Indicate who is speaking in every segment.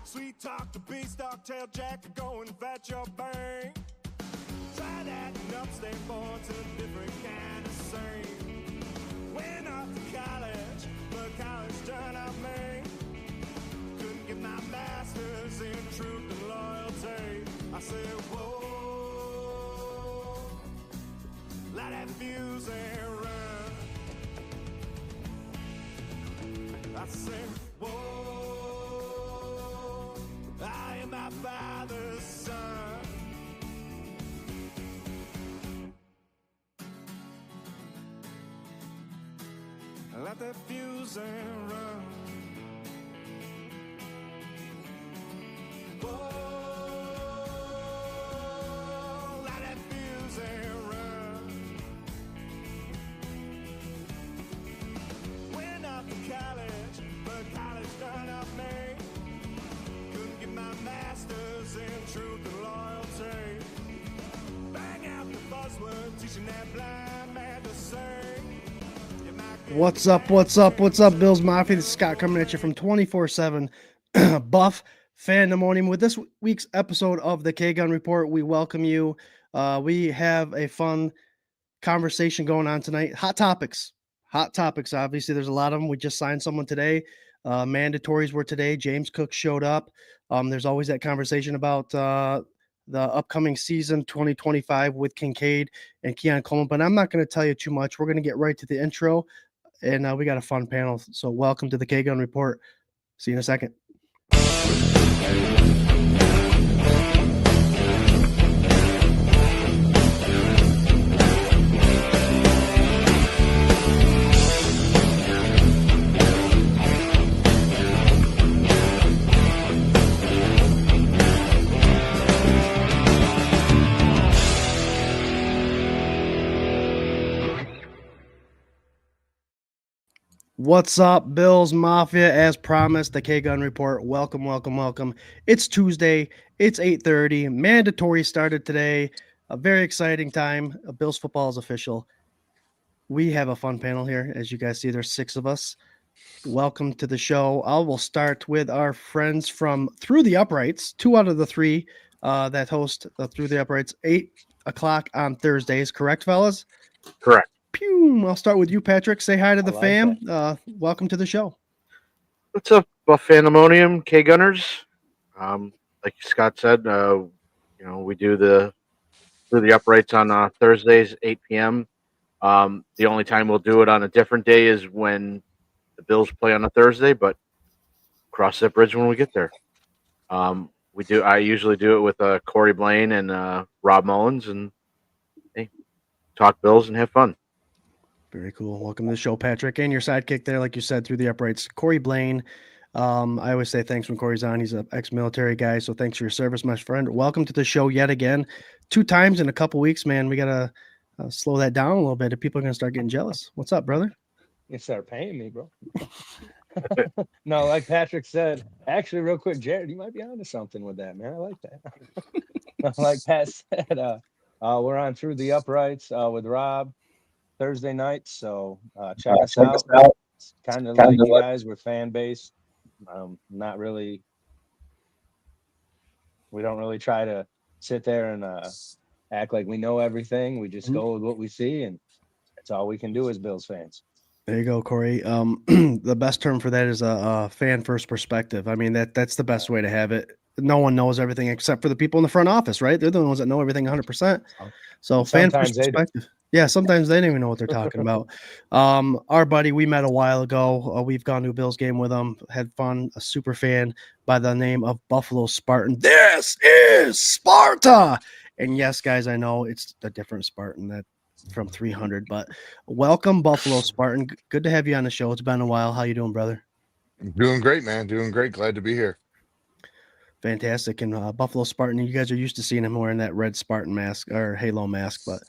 Speaker 1: Sweet talk to beanstalk, tail jack, go and fetch your bank. Try that and upstate board's a different kind of same. Went off to college, but college done out me. Couldn't get my master's in truth and loyalty. I said, whoa, light that fuse and run. I said, whoa, I am my father's son. Light that fuse and run. Whoa, light that fuse and run. Went off to college, but college done up me. Couldn't get my master's in truth and loyalty. Bang out the buzzword, teaching that blind man to sing.
Speaker 2: What's up, Bills Mafia? This is Scott coming at you from 24/7 Buff Fandemonium with this week's episode of the K-Gun Report. We welcome you. We have a fun conversation going on tonight. Hot topics. Obviously, there's a lot of them. We just signed someone today. Mandatories were today. James Cook showed up. There's always that conversation about the upcoming season 2025 with Kincaid and Keon Coleman, but I'm not going to tell you too much. We're going to get right to the intro, and we got a fun panel. So welcome to the K-Gun Report. See you in a second. What's up, Bills Mafia? As promised, the K-Gun Report. Welcome. It's Tuesday. It's 8:30. Mandatory started today. A very exciting time. Bills football is official. We have a fun panel here. As you guys see, there's 6 of us. Welcome to the show. I will start with our friends from Through the Uprights. 2 out of the 3 that host Through the Uprights, 8 o'clock on Thursdays. Correct, fellas?
Speaker 3: Correct.
Speaker 2: Pew. I'll start with you, Patrick. Say hi to the
Speaker 4: like
Speaker 2: fam. Welcome to the show.
Speaker 3: What's up, Buff Pandemonium, K Gunners? Like Scott said, we do the Through the Uprights on Thursdays, 8 p.m. The only time we'll do it on a different day is when the Bills play on a Thursday, but cross that bridge when we get there. I usually do it with Corey Blaine and Rob Mullins, and hey, talk Bills and have fun.
Speaker 2: Very cool. Welcome to the show, Patrick, and your sidekick there, like you said, Through the Uprights, Corey Blaine. I always say thanks when Corey's on. He's an ex-military guy, so thanks for your service, my friend. Welcome to the show yet again. 2 times in a couple weeks, man. We got to slow that down a little bit if people are going to start getting jealous. What's up, brother?
Speaker 4: You start paying me, bro. No, like Patrick said, actually, real quick, Jared, you might be onto something with that, man. I like that. Like Pat said, we're on Through the Uprights with Rob Thursday nights, so check us out. It's kind of like you guys, we're fan base. Not really. We don't really try to sit there and act like we know everything. We just go with what we see, and that's all we can do as Bills fans.
Speaker 2: There you go, Corey. The best term for that is a fan first perspective. I mean, that's the best way to have it. No one knows everything except for the people in the front office, right? They're the ones that know everything 100%. So fan first perspective. Yeah, sometimes they don't even know what they're talking about. Our buddy, we met a while ago. We've gone to a Bills game with him, had fun. A super fan by the name of Buffalo Spartan. This is Sparta. And yes, guys, I know it's a different Spartan that from 300, but welcome, Buffalo Spartan. Good to have you on the show. It's been a while. How you doing, brother?
Speaker 5: Doing great, man. Doing great. Glad to be here.
Speaker 2: Fantastic. And Buffalo Spartan, you guys are used to seeing him wearing that red Spartan mask or Halo mask, but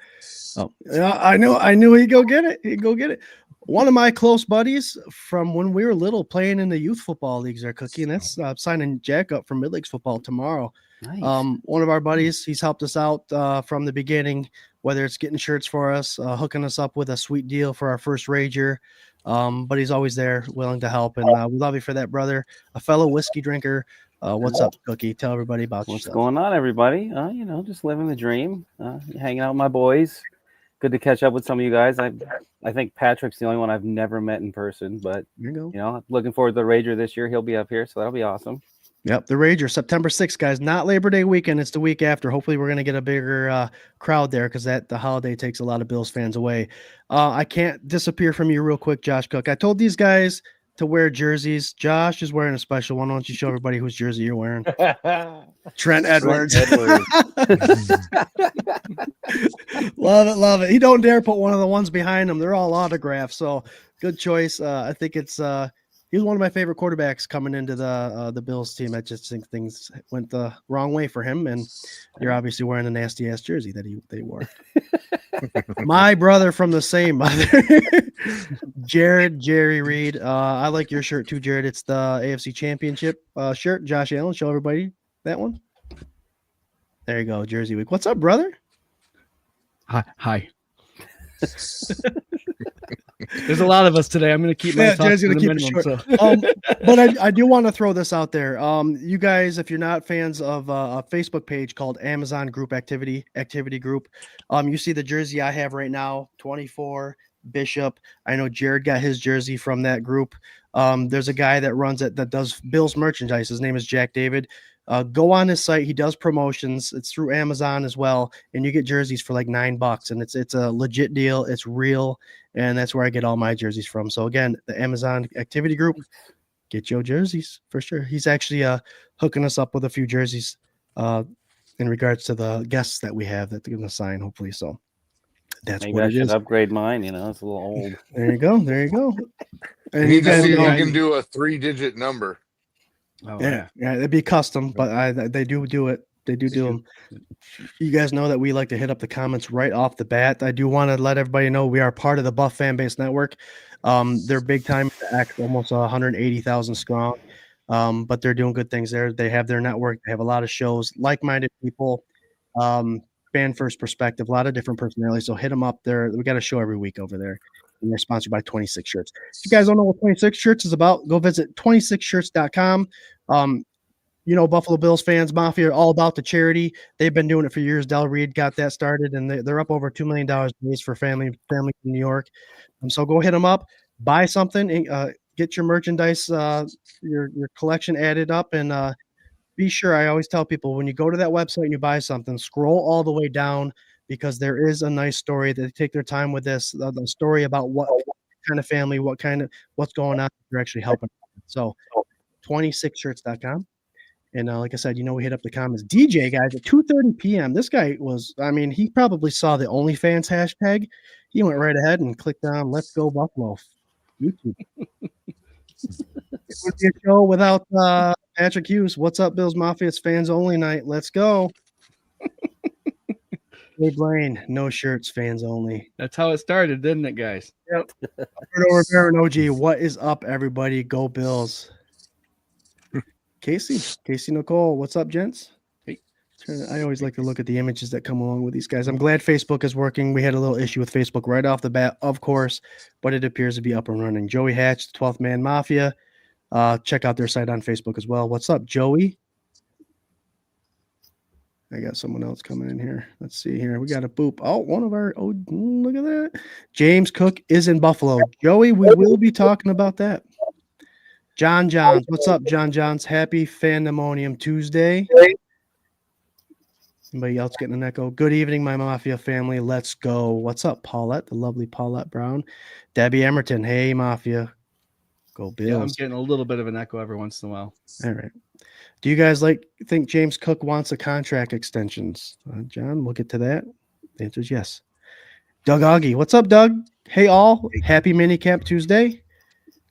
Speaker 2: I knew he'd go get it. One of my close buddies from when we were little playing in the youth football leagues there, Cookie, and that's signing Jack up for mid-leagues football tomorrow.
Speaker 6: Nice.
Speaker 2: One of our buddies, he's helped us out from the beginning, whether it's getting shirts for us, hooking us up with a sweet deal for our first Rager. But he's always there, willing to help. And we love you for that, brother. A fellow whiskey drinker. What's up, Cookie? Tell everybody about
Speaker 6: What's
Speaker 2: yourself.
Speaker 6: going on, everybody? Just living the dream, hanging out with my boys. Good to catch up with some of you guys. I think Patrick's the only one I've never met in person, but
Speaker 2: Here you go.
Speaker 6: Looking forward to the Rager this year. He'll be up here, so that'll be awesome.
Speaker 2: Yep, the Rager, September 6th, guys. Not Labor Day weekend. It's the week after. Hopefully, we're going to get a bigger crowd there because the holiday takes a lot of Bills fans away. I can't disappear from you real quick, Josh Cook. I told these guys to wear jerseys. Josh is wearing a special one. Why don't you show everybody whose jersey you're wearing? Trent Edwards. Love it. He don't dare put one of the ones behind him. They're all autographed. So good choice. I think it's he was one of my favorite quarterbacks coming into the Bills team. I just think things went the wrong way for him, and you're obviously wearing a nasty ass jersey that they wore. My brother from the same mother, Jerry Reed. I like your shirt too, Jared. It's the AFC Championship shirt. Josh Allen, show everybody that one. There you go, Jersey Week. What's up, brother?
Speaker 7: Hi. There's a lot of us today. I'm going to keep my thoughts to the minimum.
Speaker 2: But I do want to throw this out there. You guys, if you're not fans of a Facebook page called Amazon Group Activity Group, you see the jersey I have right now, 24 Bishop. I know Jared got his jersey from that group. There's a guy that runs it that does Bills merchandise. His name is Jack David. Go on his site. He does promotions. It's through Amazon as well, and you get jerseys for like $9, and it's a legit deal. It's real, and that's where I get all my jerseys from. So again, the Amazon Activity Group, get your jerseys for sure. He's actually hooking us up with a few jerseys in regards to the guests that we have that they're going to sign, hopefully. So that's
Speaker 6: Maybe
Speaker 2: what
Speaker 6: I
Speaker 2: it
Speaker 6: should
Speaker 2: is.
Speaker 6: upgrade mine. It's a little old.
Speaker 2: There you go. And
Speaker 5: You
Speaker 2: you guys
Speaker 5: you
Speaker 2: know,
Speaker 5: can do a 3-digit number.
Speaker 7: Oh,
Speaker 2: yeah, it'd be custom, but they do it. They do them. You guys know that we like to hit up the comments right off the bat. I do want to let everybody know we are part of the Buff Fan Base Network. They're big time, almost 180,000 strong, but they're doing good things there. They have their network. They have a lot of shows, like-minded people, fan first perspective, a lot of different personalities. So hit them up there. We got a show every week over there. And they're sponsored by 26 Shirts. If you guys don't know what 26 Shirts is about, go visit 26shirts.com. Buffalo Bills fans, Mafia, are all about the charity. They've been doing it for years. Del Reed got that started, and they're up over $2 million raised for family in New York. So go hit them up, buy something, get your merchandise, your collection added up, and be sure. I always tell people when you go to that website and you buy something, scroll all the way down because there is a nice story. They take their time with this, the story about what kind of family, what's going on. You're actually helping. So 26shirts.com. And like I said, we hit up the comments. DJ, guys, at 2:30 p.m. This guy he probably saw the OnlyFans hashtag. He went right ahead and clicked on Let's Go Buffalo YouTube. It would be a show without Patrick Hughes. What's up, Bills Mafia? It's fans only night. Let's go. Hey, Blaine, no shirts, fans only.
Speaker 7: That's how it started, didn't it, guys?
Speaker 2: Yep. Rivera and OG, what is up, everybody? Go Bills. Casey Nicole, what's up, gents?
Speaker 7: Hey.
Speaker 2: I always like to look at the images that come along with these guys. I'm glad Facebook is working. We had a little issue with Facebook right off the bat, of course, but it appears to be up and running. Joey Hatch, the 12th Man Mafia. Check out their site on Facebook as well. What's up, Joey? I got someone else coming in here. Let's see here. We got a boop. Look at that. James Cook is in Buffalo. Joey, we will be talking about that. John Johns. What's up, John Johns? Happy Fandemonium Tuesday. Anybody else getting an echo? Good evening, my Mafia family. Let's go. What's up, Paulette? The lovely Paulette Brown. Debbie Emerton. Hey, Mafia. Go Bills.
Speaker 7: Yeah, I'm getting a little bit of an echo every once in a while.
Speaker 2: All right. Do you guys think James Cook wants a contract extensions? John, we'll get to that. The answer is yes. Doug Augie. What's up, Doug? Hey, all. Happy Minicamp Tuesday.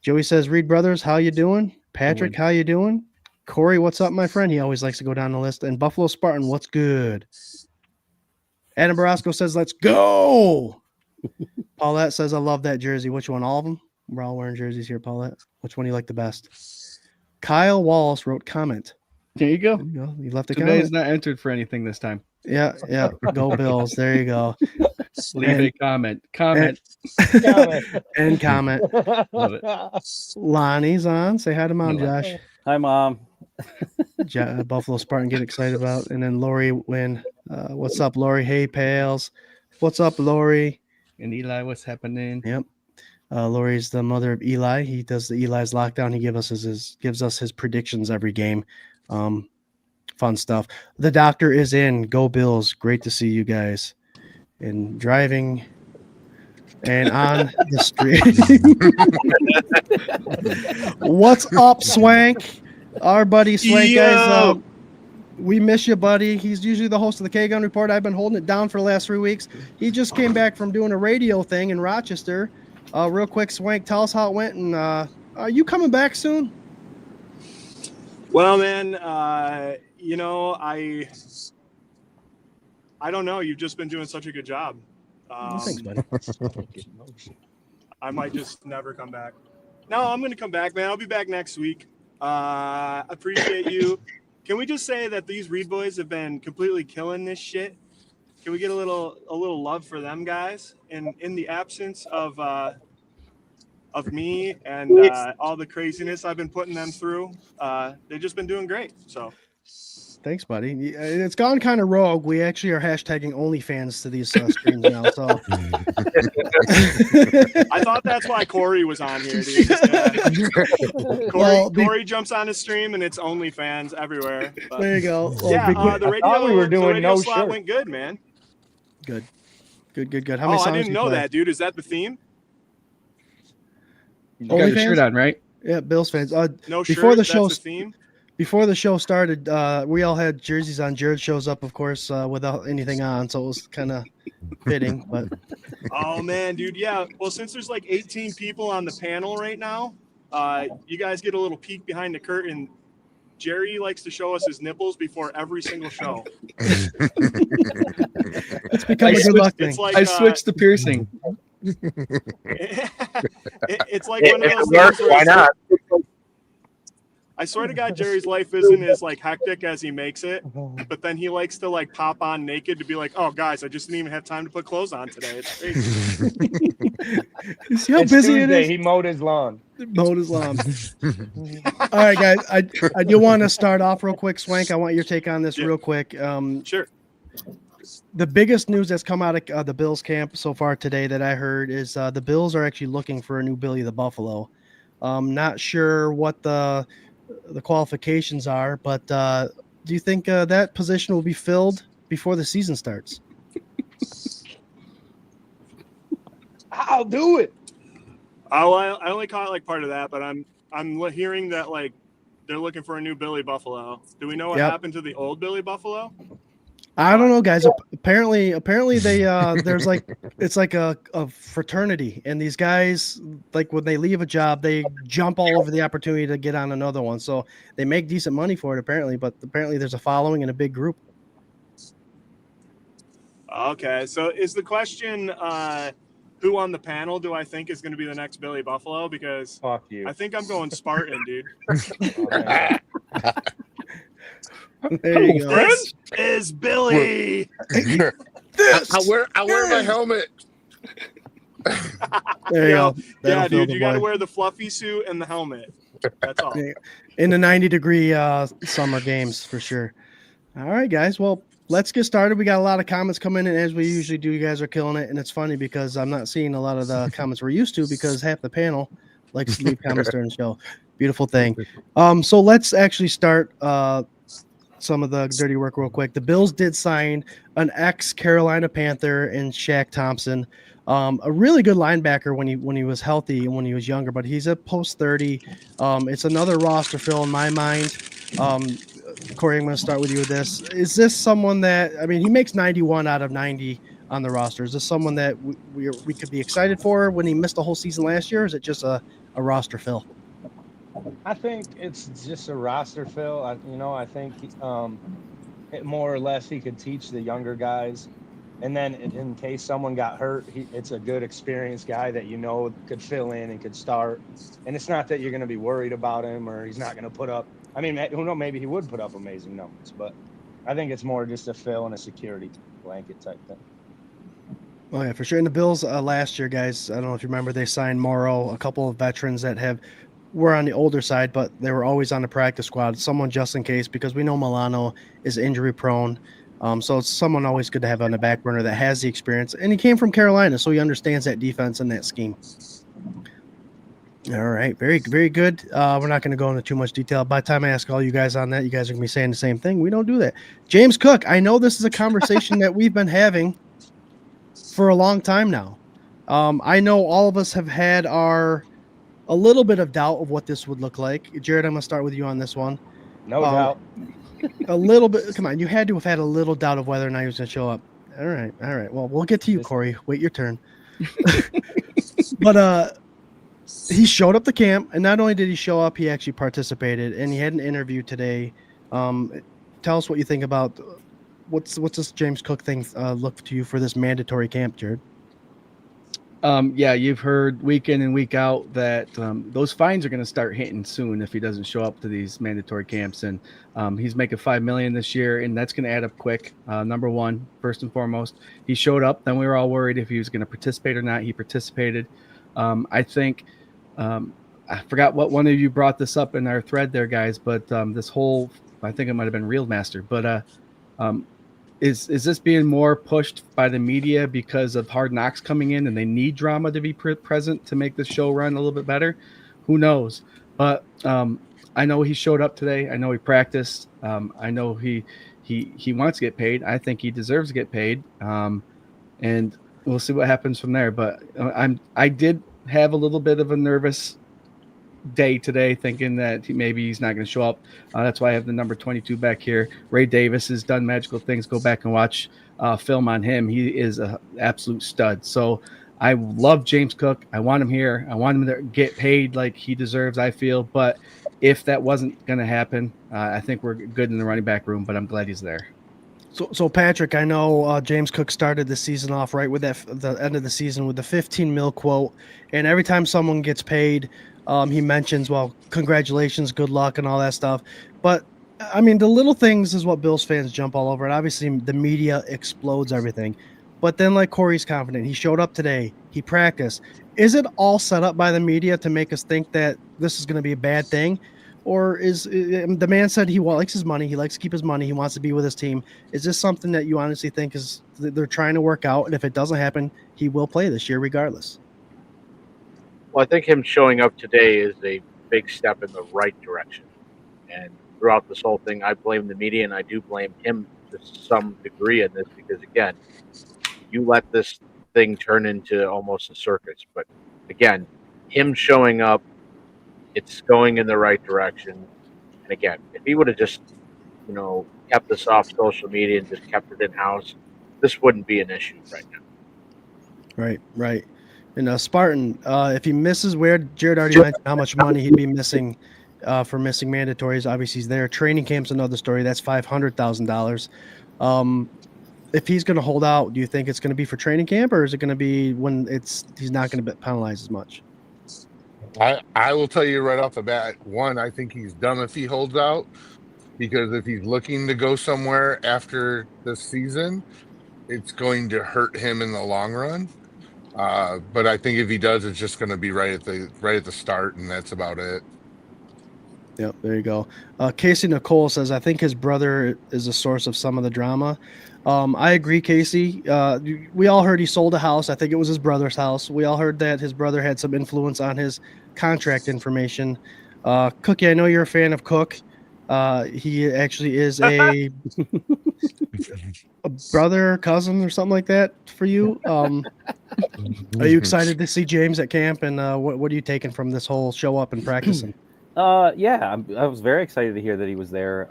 Speaker 2: Joey says, Reed Brothers, how you doing? Patrick, how you doing? Corey, what's up, my friend? He always likes to go down the list. And Buffalo Spartan, what's good? Adam Barasco says, let's go. Paulette says, I love that jersey. Which one? All of them? We're all wearing jerseys here, Paulette. Which one do you like the best? Kyle Wallace wrote comment.
Speaker 7: There you go.
Speaker 2: You left a
Speaker 7: Today
Speaker 2: comment.
Speaker 7: is not entered for anything this time.
Speaker 2: Yeah. Go Bills. There you go.
Speaker 7: Leave a comment. Comment.
Speaker 2: And comment.
Speaker 7: Love it.
Speaker 2: Lonnie's on. Say hi to Mom, Josh.
Speaker 6: Hi, Mom.
Speaker 2: Buffalo Spartan get excited about. And then Lori Wynn. What's up, Lori? Hey, pals. What's up, Lori?
Speaker 7: And Eli, what's happening?
Speaker 2: Yep. Lori's the mother of Eli. He does the Eli's lockdown. He gives us his predictions every game. Fun stuff. The doctor is in. Go Bills. Great to see you guys. And driving and on the street. What's up, Swank? Our buddy Swank, guys. We miss you, buddy. He's usually the host of the K-Gun Report. I've been holding it down for the last 3 weeks. He just came back from doing a radio thing in Rochester. Real quick, Swank, tell us how it went. And are you coming back soon?
Speaker 8: Well, man, I don't know. You've just been doing such a good job.
Speaker 2: Thanks, buddy.
Speaker 8: I might just never come back. No, I'm going to come back, man. I'll be back next week. Appreciate you. Can we just say that these Reed boys have been completely killing this shit? Can we get a little love for them guys? And in the absence of me and all the craziness I've been putting them through, they've just been doing great. So.
Speaker 2: Thanks, buddy. It's gone kind of rogue. We actually are hashtagging OnlyFans to these streams now. So
Speaker 8: I thought that's why Corey was on here, dude. Corey jumps on the stream and it's OnlyFans everywhere. But,
Speaker 2: there you go.
Speaker 8: Well, the radio,
Speaker 4: we were doing
Speaker 8: the radio
Speaker 4: no
Speaker 8: slot
Speaker 4: shirt.
Speaker 8: went good, man.
Speaker 2: Good. How many songs
Speaker 8: I didn't
Speaker 2: you
Speaker 8: know
Speaker 2: play?
Speaker 8: that, dude. Is that the theme?
Speaker 7: You got your shirt on, right?
Speaker 2: Yeah, Bills fans.
Speaker 8: No
Speaker 2: before
Speaker 8: shirt,
Speaker 2: the show,
Speaker 8: that's the theme?
Speaker 2: Before the show started, we all had jerseys on. Jared shows up, of course, without anything on, so it was kind of fitting. But
Speaker 8: oh man, dude, yeah. Well, since there's like 18 people on the panel right now, you guys get a little peek behind the curtain. Jerry likes to show us his nipples before every single show.
Speaker 2: It's become a good luck thing.
Speaker 8: It's like,
Speaker 7: I switched to piercing.
Speaker 8: It's like one of those
Speaker 3: works,
Speaker 8: things
Speaker 3: why not?
Speaker 8: I swear to God, Jerry's life isn't as like hectic as he makes it, but then he likes to like pop on naked to be like, "Oh, guys, I just didn't even have time to put clothes on today." It's crazy.
Speaker 2: You see how
Speaker 4: It's
Speaker 2: busy
Speaker 4: Tuesday.
Speaker 2: it is?
Speaker 4: He mowed his lawn.
Speaker 2: Mowed his lawn. All right, guys. I do want to start off real quick. Swank, I want your take on this real quick.
Speaker 8: Sure.
Speaker 2: The biggest news that's come out of the Bills camp so far today that I heard is the Bills are actually looking for a new Billy the Buffalo. Not sure what the qualifications are, but do you think that position will be filled before the season starts?
Speaker 4: I'll do it.
Speaker 8: Oh, I only caught like part of that, but I'm hearing that like they're looking for a new Billy Buffalo. Do we know what happened to the old Billy Buffalo?
Speaker 2: I don't know, guys. Apparently they there's like it's like a fraternity, and these guys, like when they leave a job, they jump all over the opportunity to get on another one. So they make decent money for it, apparently. But apparently there's a following and a big group.
Speaker 8: Okay, so is the question who on the panel do I think is going to be the next Billy Buffalo? Because
Speaker 4: Fuck you.
Speaker 8: I think I'm going Spartan, dude.
Speaker 2: There you go.
Speaker 8: This is Billy.
Speaker 5: I wear my helmet.
Speaker 2: There you go.
Speaker 8: Yeah,
Speaker 2: That'll fill
Speaker 8: dude,
Speaker 2: the
Speaker 8: you got to
Speaker 2: void.
Speaker 8: wear the fluffy suit and the helmet. That's all.
Speaker 2: In the 90-degree summer games for sure. All right, guys. Well, let's get started. We got a lot of comments coming in as we usually do. You guys are killing it, and it's funny because I'm not seeing a lot of the comments we're used to because half the panel likes to leave comments during the show. Beautiful thing. So let's actually start some of the dirty work real quick. The Bills did sign an ex-Carolina Panther in Shaq Thompson, a really good linebacker when he was healthy and when he was younger, but he's at post 30. It's another roster fill in my mind. Corey, I'm going to start with you with this. Is this someone that, I mean, he makes 91 out of 90 on the roster. Is this someone that we could be excited for when he missed the whole season last year? Or is it just a roster fill?
Speaker 4: I think it's just a roster fill. I think more or less he could teach the younger guys. And then in case someone got hurt, it's a good experienced guy that could fill in and could start. And it's not that you're going to be worried about him or he's not going to put up. I mean, who knows? Maybe he would put up amazing numbers, but I think it's more just a fill and a security blanket type thing.
Speaker 2: Oh, yeah, for sure. And the Bills last year, guys, I don't know if you remember, they signed Morrow, a couple of veterans that were on the older side, but they were always on the practice squad, someone just in case, because we know Milano is injury prone. So it's someone always good to have on the back burner that has the experience. And he came from Carolina, so he understands that defense and that scheme. All right. Very, very good. We're not going to go into too much detail. By the time I ask all you guys on that, you guys are going to be saying the same thing. We don't do that. James Cook, I know this is a conversation that we've been having for a long time now. I know all of us have had a little bit of doubt of what this would look like. Jared, I'm going to start with you on this one.
Speaker 4: No doubt.
Speaker 2: A little bit. Come on. You had to have had a little doubt of whether or not he was going to show up. All right. Well, we'll get to you, Corey. Wait your turn. But he showed up to camp, and not only did he show up, he actually participated, and he had an interview today. Tell us what you think about what's this James Cook thing look to you for this mandatory camp, Jared?
Speaker 7: Yeah, you've heard week in and week out that those fines are going to start hitting soon if he doesn't show up to these mandatory camps. And he's making $5 million this year, and that's going to add up quick. Number one, first and foremost, he showed up. Then we were all worried if he was going to participate or not. He participated. I think I forgot what one of you brought this up in our thread there, guys, but this whole, I think it might have been Real Master, but is this being more pushed by the media because of Hard Knocks coming in and they need drama to be present to make the show run a little bit better? Who knows? But I know he showed up today. I know he practiced. I know he wants to get paid. I think he deserves to get paid. And we'll see what happens from there. But I did have a little bit of a nervous day today, thinking that maybe he's not going to show up. That's why I have the number 22 back here. Ray Davis has done magical things. Go back and watch film on him. He is an absolute stud. So I love James Cook. I want him here. I want him to get paid like he deserves, I feel. But if that wasn't going to happen, I think we're good in the running back room, but I'm glad he's there.
Speaker 2: So Patrick, I know James Cook started the season off right with the end of the season with the 15 mil quote. And every time someone gets paid, he mentions, well, congratulations, good luck, and all that stuff. But, I mean, the little things is what Bills fans jump all over. And obviously, the media explodes everything. But then, like Corey's confident, he showed up today. He practiced. is it all set up by the media to make us think that this is going to be a bad thing? Or is the man said he likes his money, he likes to keep his money, he wants to be with his team. Is this something that you honestly think is they're trying to work out, and if it doesn't happen, he will play this year regardless?
Speaker 3: Well, I think him showing up today is a big step in the right direction. And throughout this whole thing, I blame the media, and I do blame him to some degree in this because, again, you let this thing turn into almost a circus. But again, him showing up, it's going in the right direction. And again, if he would have just, kept this off social media and just kept it in house, this wouldn't be an issue right now.
Speaker 2: Right. And Spartan, if he misses, Jared already mentioned how much money he'd be missing for missing mandatories. Obviously, he's there. Training camp's another story. That's $500,000. If he's going to hold out, do you think it's going to be for training camp, or is it going to be when he's not going to be penalized as much?
Speaker 5: I will tell you right off the bat, one, I think he's dumb if he holds out, because if he's looking to go somewhere after this season, it's going to hurt him in the long run. But I think if he does, it's just going to be right at the start, and that's about it.
Speaker 2: Yep, there you go. Casey Nicole says, I think his brother is the source of some of the drama. I agree, Casey. We all heard he sold a house. I think it was his brother's house. We all heard that his brother had some influence on his contract information. Cookie, I know you're a fan of Cook. He actually is a brother, cousin, or something like that for you. Are you excited to see James at camp, and what are you taking from this whole show up and practicing?
Speaker 6: Yeah, I was very excited to hear that he was there.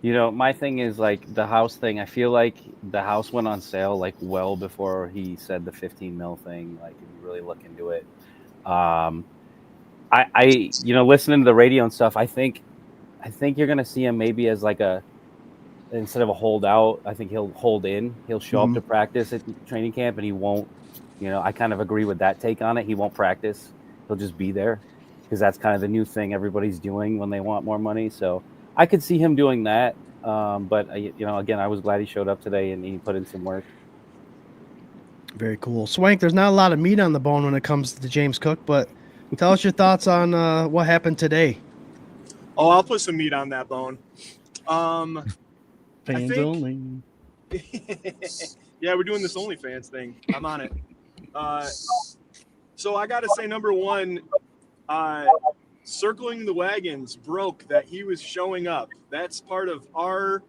Speaker 6: My thing is like the house thing. I feel like the house went on sale like well before he said the 15 mil thing. Like, if you really look into it, I listening to the radio and stuff, I think you're gonna see him maybe as like instead of a holdout. I think he'll hold in. He'll show up to practice at training camp, and he won't. I kind of agree with that take on it. He won't practice. He'll just be there, because that's kind of the new thing everybody's doing when they want more money. So I could see him doing that. But again, I was glad he showed up today and he put in some work.
Speaker 2: Very cool. Swank, there's not a lot of meat on the bone when it comes to James Cook, but tell us your thoughts on what happened today.
Speaker 8: Oh, I'll put some meat on that bone.
Speaker 2: Fans only.
Speaker 8: Yeah, we're doing this OnlyFans thing. I'm on it. So I got to say, number one, Circling the Wagons broke that he was showing up. That's part of our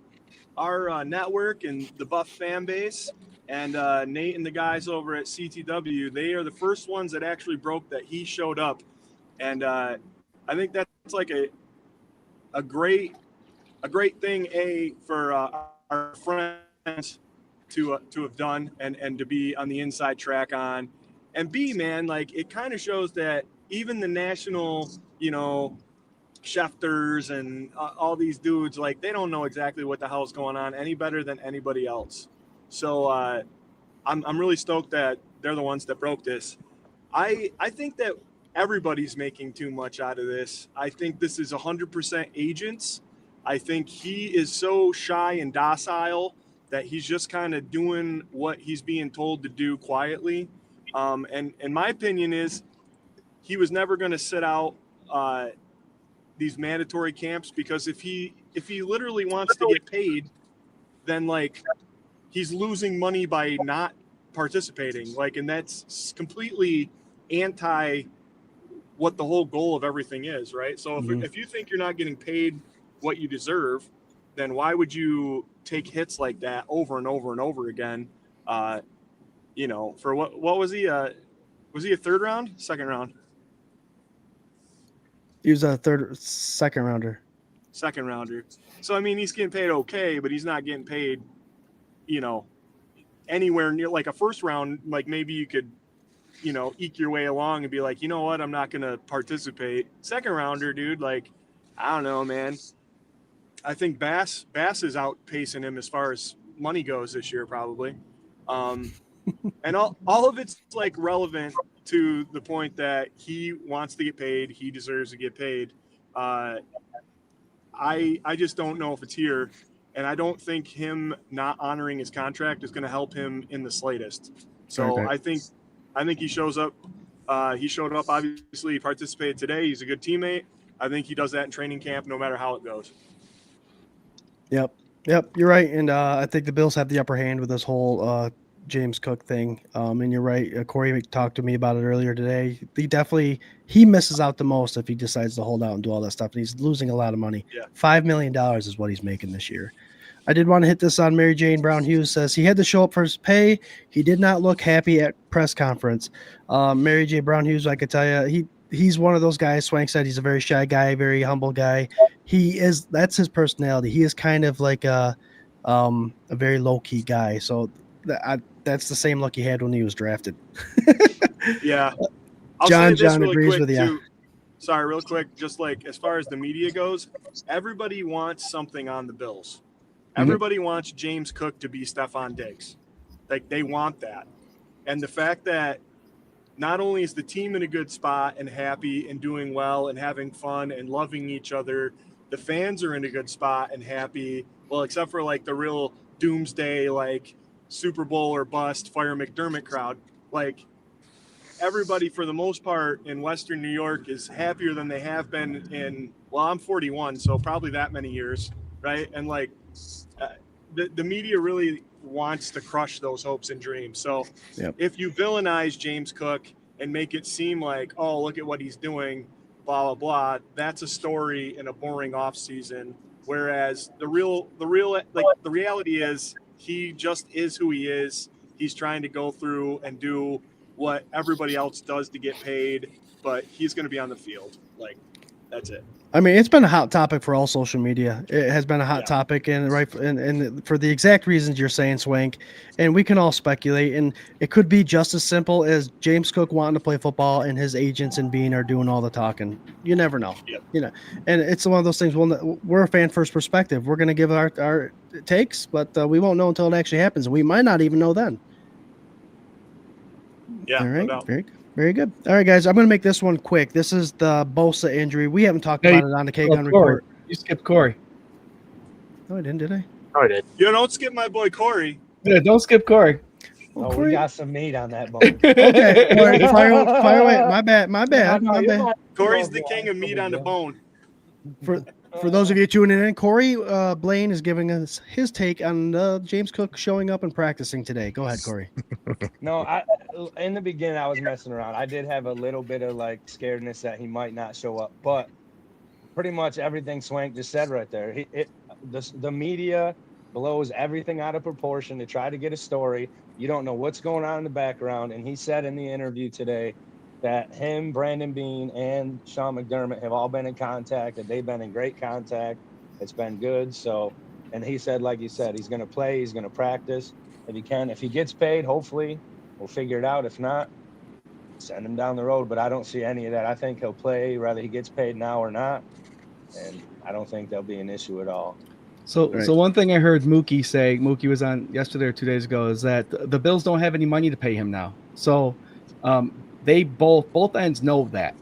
Speaker 8: network and the Buff fan base. And Nate and the guys over at CTW, they are the first ones that actually broke that he showed up. And I think that's like a great thing, for our friends to have done and to be on the inside track on. And B, man, like, it kind of shows that even the national, Schefters and all these dudes, like, they don't know exactly what the hell's going on any better than anybody else. So I'm really stoked that they're the ones that broke this. I think that everybody's making too much out of this. I think this is 100% agents. I think he is so shy and docile that he's just kind of doing what he's being told to do quietly. And my opinion is he was never going to sit out these mandatory camps, because if he literally wants to get paid, then like he's losing money by not participating. Like, and that's completely anti what the whole goal of everything is, right? So if you think you're not getting paid what you deserve, then why would you take hits like that over and over and over again? For what was he? Was he a second round?
Speaker 2: He was a second rounder.
Speaker 8: Second rounder. So, I mean, he's getting paid okay, but he's not getting paid, anywhere near like a first round. Like, maybe you could, eke your way along and be like, you know what, I'm not going to participate. Second rounder, dude, like, I don't know, man. I think Bass is outpacing him as far as money goes this year, probably. And all of it's like relevant to the point that he wants to get paid. He deserves to get paid. I just don't know if it's here. And I don't think him not honoring his contract is going to help him in the slightest. So
Speaker 2: Okay.
Speaker 8: I think I think he shows up. He showed up, obviously. He participated today. He's a good teammate. I think he does that in training camp no matter how it goes.
Speaker 2: Yep. You're right. And I think the Bills have the upper hand with this whole James Cook thing. And you're right. Corey talked to me about it earlier today. He misses out the most if he decides to hold out and do all that stuff. And he's losing a lot of money.
Speaker 8: Yeah.
Speaker 2: $5 million is what he's making this year. I did want to hit this on Mary Jane Brown Hughes. Says he had to show up for his pay. He did not look happy at press conference. Mary Jane Brown Hughes, I could tell you, he's one of those guys. Swank said he's a very shy guy, very humble guy. That's his personality. He is kind of like a very low key guy. So that's the same look he had when he was drafted.
Speaker 8: Yeah.
Speaker 2: John
Speaker 8: really
Speaker 2: agrees
Speaker 8: quick
Speaker 2: with you.
Speaker 8: too. Sorry, real quick. Just like as far as the media goes, everybody wants something on the Bills. Everybody wants James Cook to be Stephon Diggs. Like they want that. And the fact that not only is the team in a good spot and happy and doing well and having fun and loving each other, the fans are in a good spot and happy. Well, except for like the real doomsday, like Super Bowl or bust, fire McDermott crowd. Like everybody, for the most part, in Western New York is happier than they have been in, well, I'm 41, so probably that many years, right? And like the media really wants to crush those hopes and dreams. So if you villainize James Cook and make it seem like, oh, look at what he's doing, blah, blah, blah, that's a story in a boring off season. Whereas the reality is he just is who he is. He's trying to go through and do what everybody else does to get paid, but he's going to be on the field. Like, that's it.
Speaker 2: I mean, it's been a hot topic for all social media. It has been a hot topic, and for the exact reasons you're saying, Swank. And we can all speculate, and it could be just as simple as James Cook wanting to play football, and his agents and Bean are doing all the talking. You never know.
Speaker 8: Yep.
Speaker 2: You know, and it's one of those things. We're a fan first perspective. We're going to give our takes, but we won't know until it actually happens. We might not even know then.
Speaker 8: Yeah.
Speaker 2: All right.
Speaker 8: No doubt.
Speaker 2: Very good. Very good. All right, guys. I'm going to make this one quick. This is the Bosa injury. We haven't talked about it on the K-Gun report.
Speaker 7: You skipped Corey.
Speaker 2: No, I didn't, did I?
Speaker 3: Oh, I did.
Speaker 8: You don't skip my boy Corey.
Speaker 7: Yeah, don't skip Corey.
Speaker 2: Well,
Speaker 4: Oh,
Speaker 2: Corey-
Speaker 4: we got some meat on that bone.
Speaker 2: Okay, Corey, fire away. My bad.
Speaker 8: Corey's the king of meat on the bone.
Speaker 2: For those of you tuning in, Corey Blaine is giving us his take on James Cook showing up and practicing today. Go ahead, Corey.
Speaker 4: No, in the beginning I was messing around. I did have a little bit of like scaredness that he might not show up, but pretty much everything Swank just said right there. The media blows everything out of proportion to try to get a story. You don't know what's going on in the background. And he said in the interview today that him, Brandon Bean, and Sean McDermott have all been in contact, and they've been in great contact. It's been good. So, and he said, like you said, he's going to play, he's going to practice if he can. If he gets paid, hopefully we'll figure it out. If not, send him down the road. But I don't see any of that. I think he'll play whether he gets paid now or not. And I don't think there'll be an issue at all.
Speaker 7: So
Speaker 2: Right.
Speaker 7: so one thing I heard Mookie say, Mookie was on yesterday or 2 days ago, is that the Bills don't have any money to pay him now. So they both ends know that.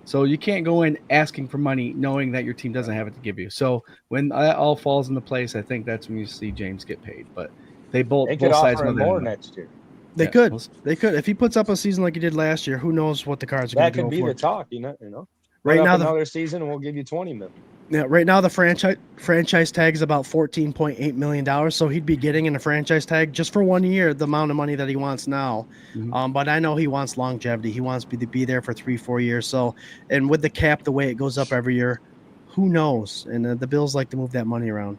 Speaker 7: So you can't go in asking for money knowing that your team doesn't have it to give you. So when that all falls into place, I think that's when you see James get paid. But they both
Speaker 4: They could
Speaker 7: sides
Speaker 4: offer
Speaker 7: know
Speaker 4: him
Speaker 7: that.
Speaker 4: more next year.
Speaker 2: They
Speaker 7: Yeah,
Speaker 2: could.
Speaker 7: we'll see.
Speaker 2: They could. If he puts up a season like he did last year, who knows what the cards are going
Speaker 4: That
Speaker 2: to go
Speaker 4: could be
Speaker 2: for.
Speaker 4: the talk, you know.
Speaker 2: Right
Speaker 4: Put
Speaker 2: now,
Speaker 4: up
Speaker 2: the
Speaker 4: another season, and we'll give you 20 million.
Speaker 2: Yeah, right now the franchise tag is about $14.8 million. So he'd be getting in a franchise tag just for 1 year the amount of money that he wants now.
Speaker 7: Mhm.
Speaker 2: But I know he wants longevity. He wants to be there for 3-4 years. So, and with the cap the way it goes up every year, who knows? And the Bills like to move that money around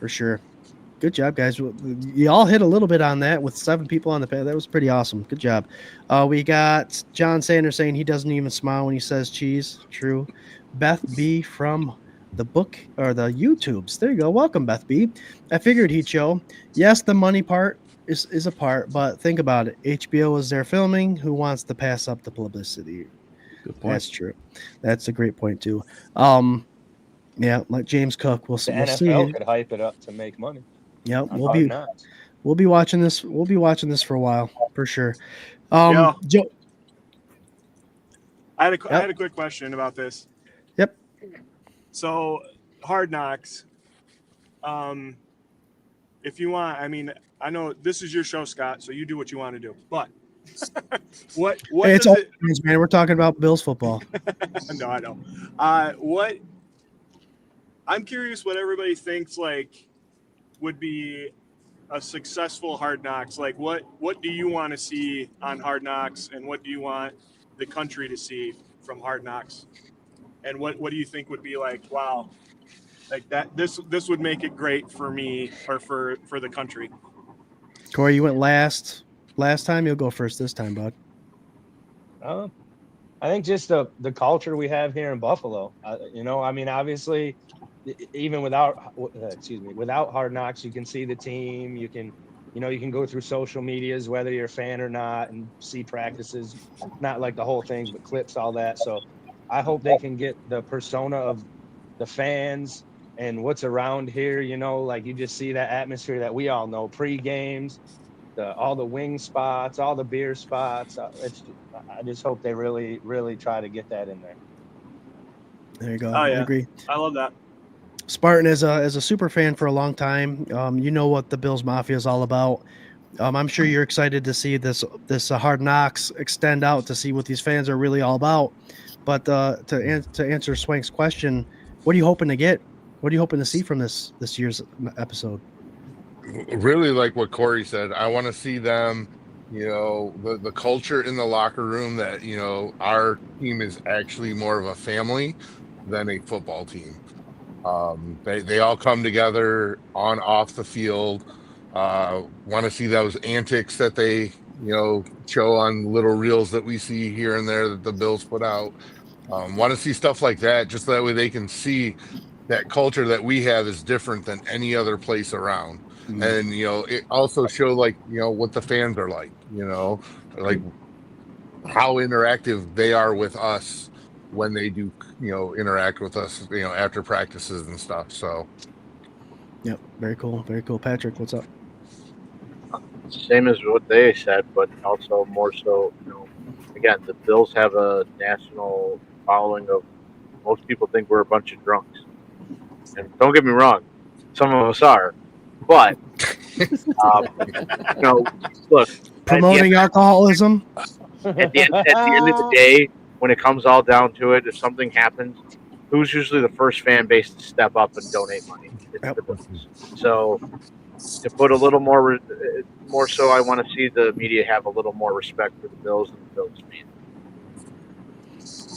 Speaker 2: for sure. Good job, guys. You all hit a little bit on that with 7 people on the pad. That was pretty awesome. Good job. We got John Sanders saying he doesn't even smile when he says cheese. True. Beth B from the book or the YouTubes. There you go. Welcome, Beth B. I figured he'd show. Yes, the money part is a part, but think about it. HBO is there filming. Who wants to pass up the publicity?
Speaker 7: Good point.
Speaker 2: That's true. That's a great point too. Yeah, like James Cook. We'll
Speaker 4: The
Speaker 2: see.
Speaker 4: NFL could hype it up to make money.
Speaker 2: Yeah,
Speaker 4: on
Speaker 2: we'll
Speaker 4: Hard
Speaker 2: be
Speaker 4: Knocks.
Speaker 2: watching this. We'll be watching this for a while for sure.
Speaker 8: Yeah.
Speaker 2: Joe.
Speaker 8: I had a quick question about this.
Speaker 2: Yep.
Speaker 8: So, Hard Knocks. If you want, I mean, I know this is your show, Scott, so you do what you want to do. But What
Speaker 2: Hey, it's
Speaker 8: does
Speaker 2: all
Speaker 8: it?
Speaker 2: man. We're talking about Bills football.
Speaker 8: No, I know. What? I'm curious what everybody thinks like would be a successful Hard Knocks. Like, what do you want to see on Hard Knocks, and what do you want the country to see from Hard Knocks? And what do you think would be like, wow, like that? This would make it great for me or for the country.
Speaker 2: Corey, you went last time. You'll go first this time, bud.
Speaker 4: I think just the culture we have here in Buffalo. I mean, obviously, even without Hard Knocks, you can see the team. You can go through social medias, whether you're a fan or not, and see practices. Not like the whole thing, but clips, all that. So I hope they can get the persona of the fans and what's around here. Like you just see that atmosphere that we all know pre-games. All the wing spots, all the beer spots. I just hope they really, really try to get that in there.
Speaker 2: There you go.
Speaker 8: Oh, yeah.
Speaker 2: I agree.
Speaker 8: I love that.
Speaker 2: Spartan, as a super fan for a long time, you know what the Bills Mafia is all about. I'm sure you're excited to see this Hard Knocks extend out to see what these fans are really all about. But to answer Swank's question, what are you hoping to get? What are you hoping to see from this year's episode?
Speaker 5: Really like what Corey said. I want to see them, the culture in the locker room that, our team is actually more of a family than a football team. They all come together on off the field. Want to see those antics that they, show on little reels that we see here and there that the Bills put out. Want to see stuff like that, just that way they can see that culture that we have is different than any other place around. And it also show like what the fans are like, like how interactive they are with us when they do interact with us after practices and stuff. So
Speaker 2: Yep, very cool, Patrick, what's up?
Speaker 3: Same as what they said, but also more so, again, the Bills have a national following of most people think we're a bunch of drunks, and don't get me wrong, some of us are. But, look.
Speaker 2: Promoting alcoholism?
Speaker 3: At the end of the day, when it comes all down to it, if something happens, who's usually the first fan base to step up and donate money? It's the Bills. So, to put a little more so, I want to see the media have a little more respect for the Bills and the Bills fans.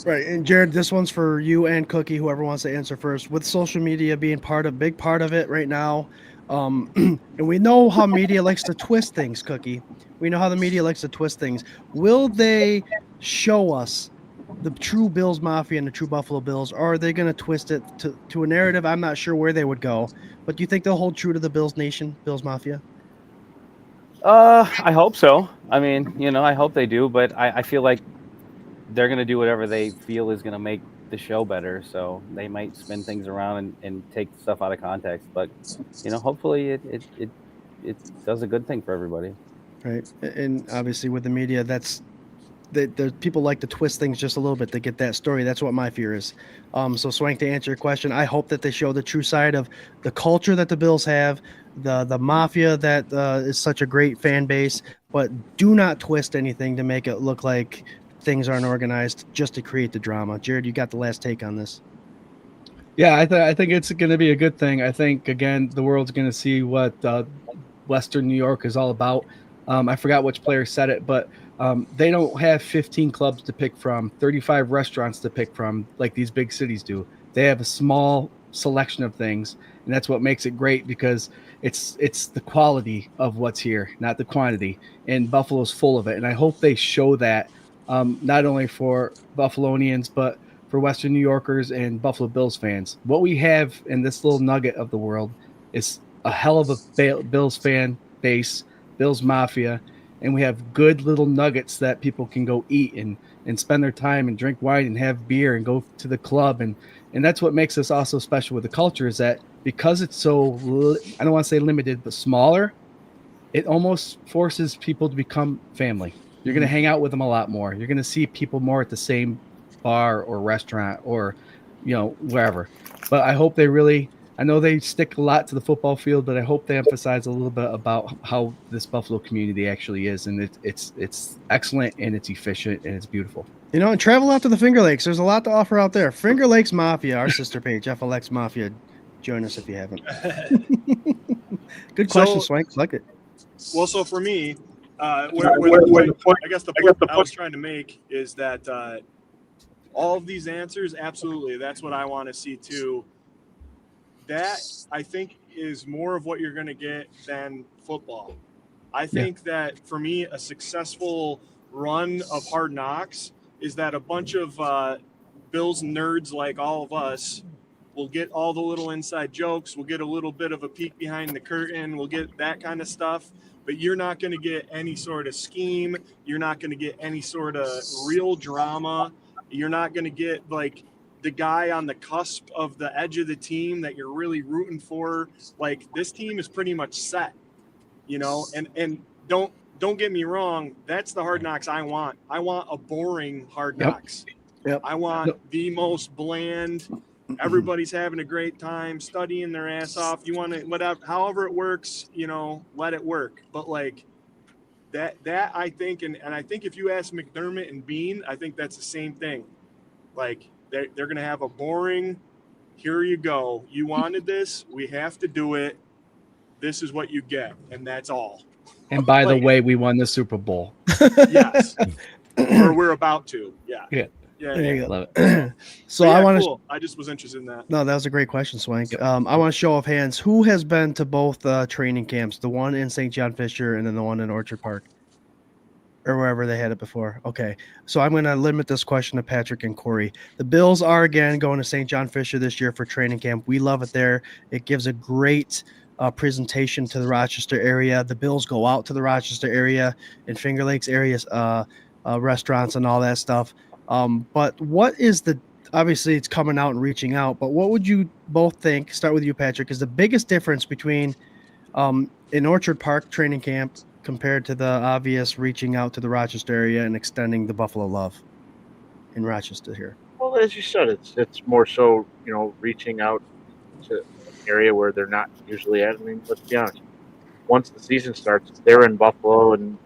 Speaker 2: Right, and Jared, this one's for you and Cookie, whoever wants to answer first. With social media being big part of it right now, and we know how media likes to twist things, Cookie. We know how the media likes to twist things. Will they show us the true Bills Mafia and the true Buffalo Bills, or are they going to twist it to a narrative? I'm not sure where they would go, but do you think they'll hold true to the Bills Nation, Bills Mafia?
Speaker 6: I hope so. I mean, I hope they do, but I feel like they're going to do whatever they feel is going to make the show better. So they might spin things around and take stuff out of context, but hopefully it does a good thing for everybody.
Speaker 2: Right. And obviously with the media, the people like to twist things just a little bit to get that story. That's what my fear is. So Swank, to answer your question, I hope that they show the true side of the culture that the Bills have, the mafia that is such a great fan base, but do not twist anything to make it look like things aren't organized just to create the drama. Jared, you got the last take on this.
Speaker 7: Yeah, I think it's going to be a good thing. I think, again, the world's going to see what Western New York is all about. I forgot which player said it, but they don't have 15 clubs to pick from, 35 restaurants to pick from like these big cities do. They have a small selection of things, and that's what makes it great, because it's the quality of what's here, not the quantity. And Buffalo's full of it, and I hope they show that not only for Buffalonians, but for Western New Yorkers and Buffalo Bills fans. What we have in this little nugget of the world is a hell of a Bills fan base, Bills Mafia, and we have good little nuggets that people can go eat and spend their time and drink wine and have beer and go to the club. And that's what makes us also special with the culture, is that because it's so, I don't want to say limited, but smaller, it almost forces people to become family. You're going to hang out with them a lot more. You're going to see people more at the same bar or restaurant or, wherever. But I hope they really, I know they stick a lot to the football field, but I hope they emphasize a little bit about how this Buffalo community actually is, and it's excellent and it's efficient and it's beautiful.
Speaker 2: And travel out to the Finger Lakes. There's a lot to offer out there. Finger Lakes Mafia, our sister page, FLX Mafia. Join us if you haven't. Good question, Swank. Like it.
Speaker 8: Well, so for me, the point I was trying to make is that all of these answers, absolutely, that's what I want to see too. That, I think, is more of what you're going to get than football. I think that, for me, a successful run of Hard Knocks is that a bunch of Bills nerds like all of us will get all the little inside jokes. We'll get a little bit of a peek behind the curtain. We'll get that kind of stuff. But you're not going to get any sort of scheme. You're not going to get any sort of real drama. You're not going to get, like, the guy on the cusp of the edge of the team that you're really rooting for. Like, this team is pretty much set, and don't get me wrong. That's the Hard Knocks I want. I want a boring Hard Knocks.
Speaker 2: Yep.
Speaker 8: I want the most bland. Everybody's having a great time studying their ass off. You want to, whatever, however it works, let it work. But like that I think, and I think if you ask McDermott and Bean, I think that's the same thing. Like, they're going to have a boring, here you go. You wanted this. We have to do it. This is what you get. And that's all.
Speaker 7: And by the way, we won the Super Bowl.
Speaker 8: Yes. Or we're about to. Yeah.
Speaker 2: There you go.
Speaker 7: Love it.
Speaker 2: So
Speaker 8: yeah,
Speaker 2: I want to.
Speaker 8: cool. I just was interested in that.
Speaker 2: No, that was a great question, Swank. I want to show of hands. Who has been to both training camps? The one in St. John Fisher and then the one in Orchard Park, or wherever they had it before. Okay, so I'm going to limit this question to Patrick and Corey. The Bills are again going to St. John Fisher this year for training camp. We love it there. It gives a great presentation to the Rochester area. The Bills go out to the Rochester area and Finger Lakes areas, restaurants and all that stuff. But what is obviously it's coming out and reaching out, but what would you both think, start with you, Patrick, is the biggest difference between in Orchard Park training camp compared to the obvious reaching out to the Rochester area and extending the Buffalo love in Rochester here?
Speaker 3: Well, as you said, it's more so, reaching out to an area where they're not usually at. I mean, let's be honest. Once the season starts, they're in Buffalo and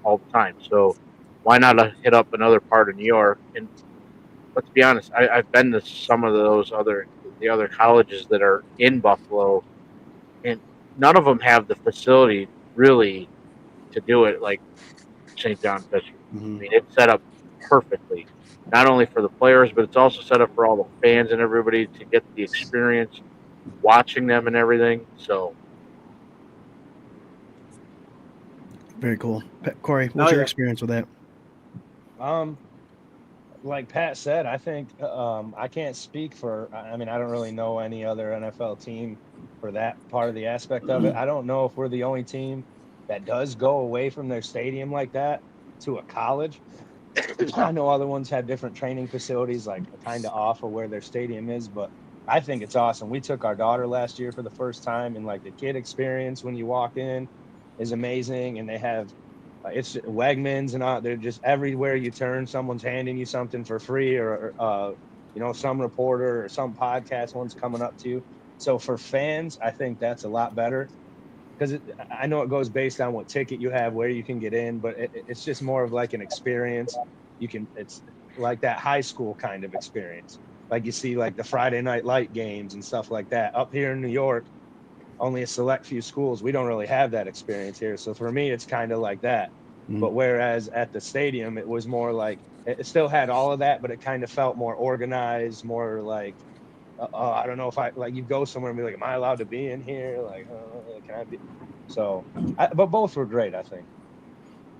Speaker 3: all the time. So why not hit up another part of New York? And let's be honest, I've been to some of the other colleges that are in Buffalo, and none of them have the facility really to do it like St. John Fisher.
Speaker 2: Mm-hmm.
Speaker 3: I mean, it's set up perfectly, not only for the players, but it's also set up for all the fans and everybody to get the experience watching them and everything. So
Speaker 2: very cool. Corey, what's your experience with that?
Speaker 4: Like Pat said, I think I can't speak for. I mean, I don't really know any other NFL team for that part of the aspect of it. I don't know if we're the only team that does go away from their stadium like that to a college. I know other ones have different training facilities, like kind of off of where their stadium is, but I think it's awesome. We took our daughter last year for the first time, and like the kid experience when you walk in is amazing, and they have. It's Wegmans and all. They're just everywhere you turn, someone's handing you something for free, or some reporter or some podcast one's coming up to you. So for fans, I think that's a lot better because I know it goes based on what ticket you have, where you can get in, but it's just more of like an experience. It's like that high school kind of experience, like you see like the Friday Night Light games and stuff like that. Up here in New York, only a select few schools. We don't really have that experience here. So for me, it's kind of like that. Mm-hmm. But whereas at the stadium, it was more like, it still had all of that, but it kind of felt more organized, more like, I don't know if you go somewhere and be like, am I allowed to be in here? Like, can I be? So, but both were great, I think.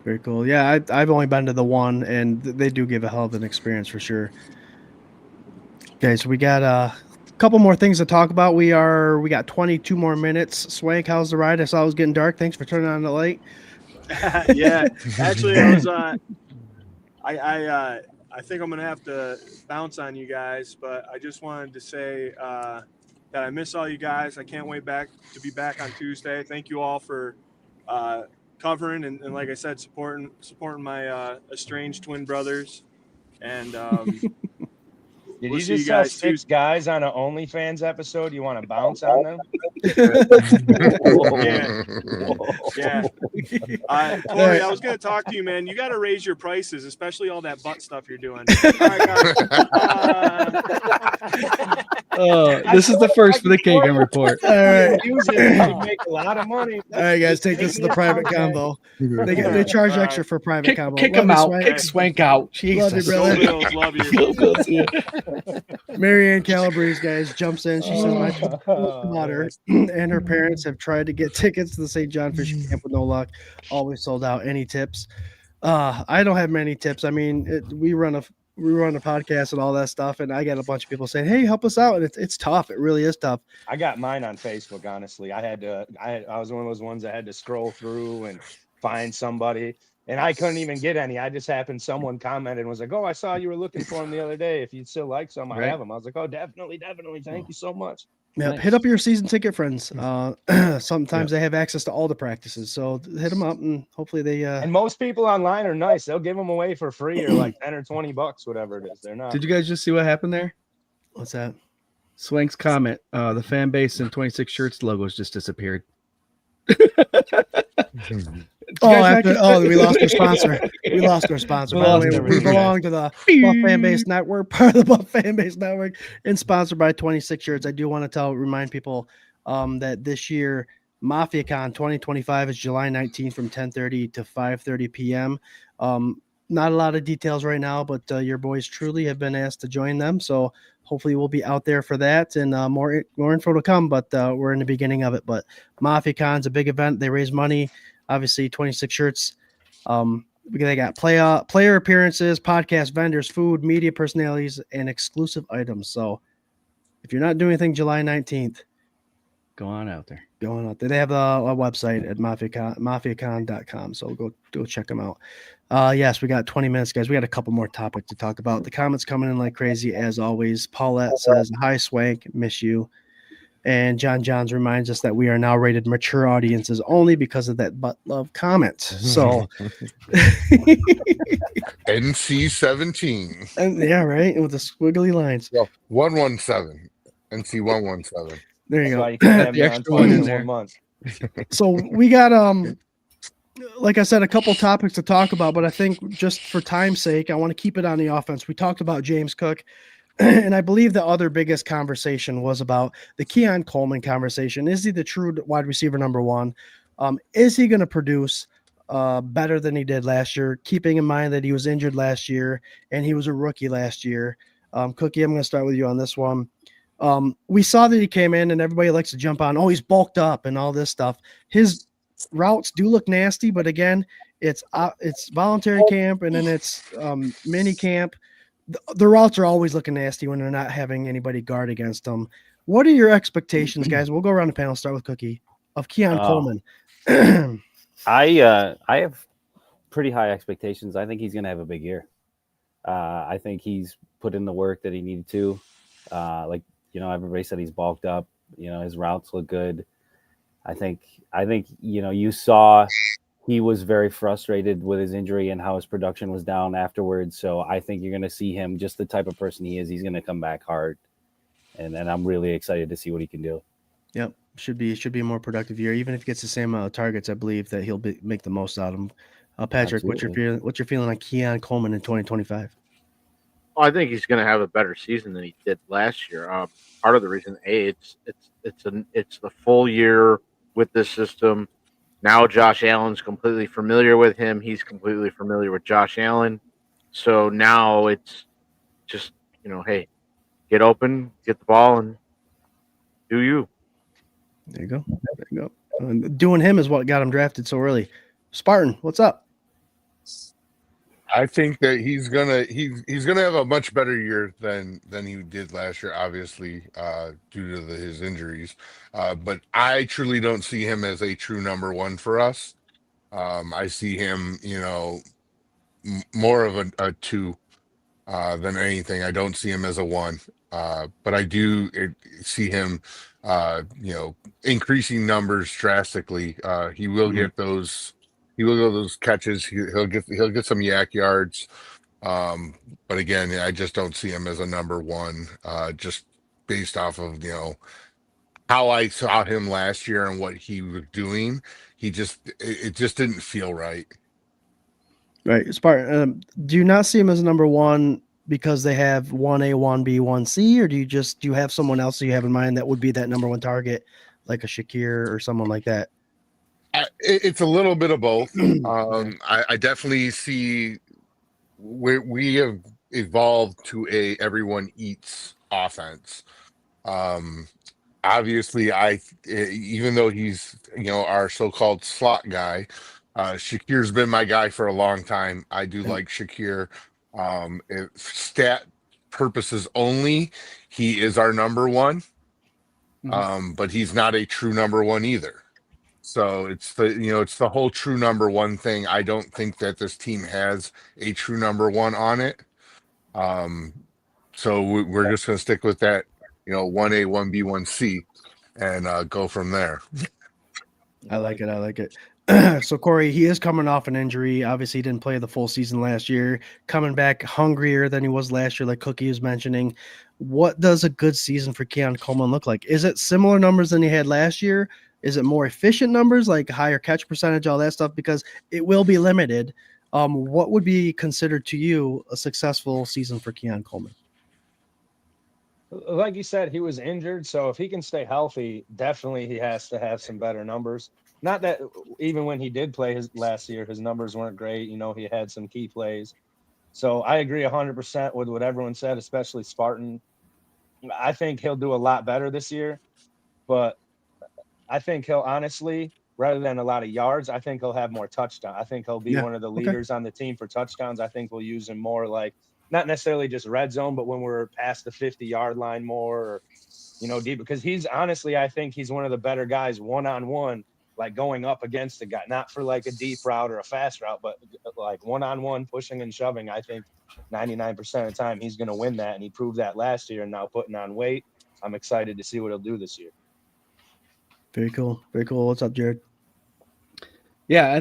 Speaker 2: Very cool. Yeah, I've only been to the one, and they do give a hell of an experience for sure. Okay, so we got couple more things to talk about. We got 22 more minutes. Swank, how's the ride? I saw it was getting dark. Thanks for turning on the light.
Speaker 8: Yeah, actually, I was. I think I'm gonna have to bounce on you guys, but I just wanted to say that I miss all you guys. I can't wait to be back on Tuesday. Thank you all for covering and like I said, supporting my estranged twin brothers, and
Speaker 4: Did
Speaker 8: We'll
Speaker 4: you
Speaker 8: see
Speaker 4: just
Speaker 8: you
Speaker 4: tell
Speaker 8: guys
Speaker 4: 6 guys on an OnlyFans episode? You want to bounce on them?
Speaker 8: Yeah. Yeah. Tori, I was going to talk to you, man. You got to raise your prices, especially all that butt stuff you're doing. All right, guys.
Speaker 7: This is the first for the Kagan report.
Speaker 2: All right.
Speaker 4: Use it. You make a lot of money.
Speaker 2: All right, guys, take this to the private combo. They charge
Speaker 8: All
Speaker 2: extra
Speaker 8: right.
Speaker 2: for private combo.
Speaker 7: Kick
Speaker 2: Love
Speaker 7: him
Speaker 2: you,
Speaker 7: out.
Speaker 2: Swank.
Speaker 7: Kick Swank out.
Speaker 2: Love you,
Speaker 7: Jesus.
Speaker 8: Go
Speaker 2: brother.
Speaker 8: Bills. Love you.
Speaker 2: Marianne Calabrese, guys, jumps in. She says my daughter and her parents have tried to get tickets to the St. John Fishing Camp with no luck. Always sold out. Any tips? I don't have many tips. I mean, we run a podcast and all that stuff, and I got a bunch of people saying, "Hey, help us out." And it's tough. It really is tough.
Speaker 4: I got mine on Facebook. Honestly, I was one of those ones that had to scroll through and find somebody, and I couldn't even get any. I just happened someone commented and was like, "Oh, I saw you were looking for them the other day. If you'd still like some, I have them." I was like, "Oh, definitely. Thank you so much."
Speaker 2: Yeah,
Speaker 6: Nice.
Speaker 2: hit up your season ticket friends. Sometimes they have access to all the practices, so hit them up and hopefully they.
Speaker 4: And most people online are nice. They'll give them away for free or like 10 or 20 bucks, whatever it is. They're not.
Speaker 7: Did you guys just see what happened there?
Speaker 2: What's that?
Speaker 7: Swank's comment. The fan base and 26 shirts logos just disappeared.
Speaker 2: We lost our sponsor. We lost our sponsor. By the way, we belong to the Buff Fan Base Network, part of the Buff Fan Base Network, and sponsored by 26 Shirts. I do want to remind people that this year MafiaCon 2025 is July 19th from 10:30 to 5:30 p.m. Not a lot of details right now, but your boys truly have been asked to join them. So hopefully we'll be out there for that, and more info to come. But we're in the beginning of it. But MafiaCon's a big event. They raise money. Obviously, 26 Shirts. They got player appearances, podcast vendors, food, media personalities, and exclusive items. So if you're not doing anything July 19th,
Speaker 7: Go on out there.
Speaker 2: They have a website at mafiacon.com. So go check them out. Yes, we got 20 minutes, guys. We got a couple more topics to talk about. The comments coming in like crazy as always. Paulette says, "Hi, Swank, miss you." And John Johns reminds us that we are now rated mature audiences only because of that butt love comment. So,
Speaker 5: NC-17.
Speaker 2: and yeah, right, with the squiggly lines.
Speaker 5: So 117. NC-117.
Speaker 2: There you
Speaker 4: That's
Speaker 2: go.
Speaker 4: why you can't have
Speaker 7: The
Speaker 4: me on
Speaker 7: extra one
Speaker 4: twice
Speaker 7: in
Speaker 4: in
Speaker 7: there.
Speaker 4: 1 month.
Speaker 2: So we got like I said, a couple topics to talk about, but I think just for time's sake, I want to keep it on the offense. We talked about James Cook, and I believe the other biggest conversation was about the Keon Coleman conversation. Is he the true wide receiver number one? Is he going to produce better than he did last year, keeping in mind that he was injured last year and he was a rookie last year? Cookie, I'm going to start with you on this one. We saw that he came in and everybody likes to jump on, oh, he's bulked up and all this stuff. His routes do look nasty, but again, it's voluntary camp and then it's mini camp. The routes are always looking nasty when they're not having anybody guard against them. What are your expectations, guys? We'll go around the panel, start with Cookie, of Keon Coleman.
Speaker 6: I have pretty high expectations. I think he's going to have a big year. I think he's put in the work that he needed to. Everybody said he's bulked up. His routes look good. I think you saw he was very frustrated with his injury and how his production was down afterwards. So I think you're going to see him just the type of person he is. He's going to come back hard, and I'm really excited to see what he can do.
Speaker 2: Yep, should be a more productive year. Even if he gets the same amount of targets, I believe that he'll make the most out of them. Patrick, what's your feeling on Keon Coleman in 2025?
Speaker 3: Well, I think he's going to have a better season than he did last year. Part of the reason, it's the full year with this system. Now Josh Allen's completely familiar with him. He's completely familiar with Josh Allen. So now it's just, hey, get open, get the ball, and do you.
Speaker 2: There you go. Doing him is what got him drafted so early. Spartan, what's up?
Speaker 5: I think that he's gonna have a much better year than he did last year, obviously, due to his injuries. But I truly don't see him as a true number one for us. I see him, more of a two than anything. I don't see him as a one. But I do see him, increasing numbers drastically. He will get those. He will get those catches. He'll get some yak yards. But again, I just don't see him as a number one, just based off of, how I saw him last year and what he was doing. It just didn't feel right.
Speaker 2: Right. Spartan, do you not see him as number one because they have 1A, 1B, 1C, or do you have someone else that you have in mind that would be that number one target, like a Shakir or someone like that?
Speaker 5: It's a little bit of both. I definitely see we have evolved to a everyone eats offense. Obviously, even though he's our so-called slot guy, Shakir's been my guy for a long time. I do like Shakir. If stat purposes only, he is our number one. But he's not a true number one either. So it's the whole true number one thing. I don't think that this team has a true number one on it. So we're just going to stick with that, 1A, 1B, 1C, and go from there.
Speaker 2: I like it. So Corey, he is coming off an injury. Obviously, he didn't play the full season last year. Coming back hungrier than he was last year, like Cookie was mentioning. What does a good season for Keon Coleman look like? Is it similar numbers than he had last year? Is it more efficient numbers, like higher catch percentage, all that stuff? Because it will be limited. What would be considered to you a successful season for Keon Coleman?
Speaker 4: Like you said, he was injured, so if he can stay healthy, definitely he has to have some better numbers. Not that even when he did play last year, his numbers weren't great. He had some key plays. So I agree 100% with what everyone said, especially Spartan. I think he'll do a lot better this year, but I think he'll honestly, rather than a lot of yards, I think he'll have more touchdowns. I think he'll be one of the leaders on the team for touchdowns. I think we'll use him more like not necessarily just red zone, but when we're past the 50-yard line more, or, deep, because he's honestly, I think he's one of the better guys one-on-one, like going up against a guy, not for like a deep route or a fast route, but like one-on-one pushing and shoving. I think 99% of the time he's going to win that. And he proved that last year, and now putting on weight. I'm excited to see what he'll do this year.
Speaker 2: Very cool. Very cool. What's up, Jared?
Speaker 7: Yeah,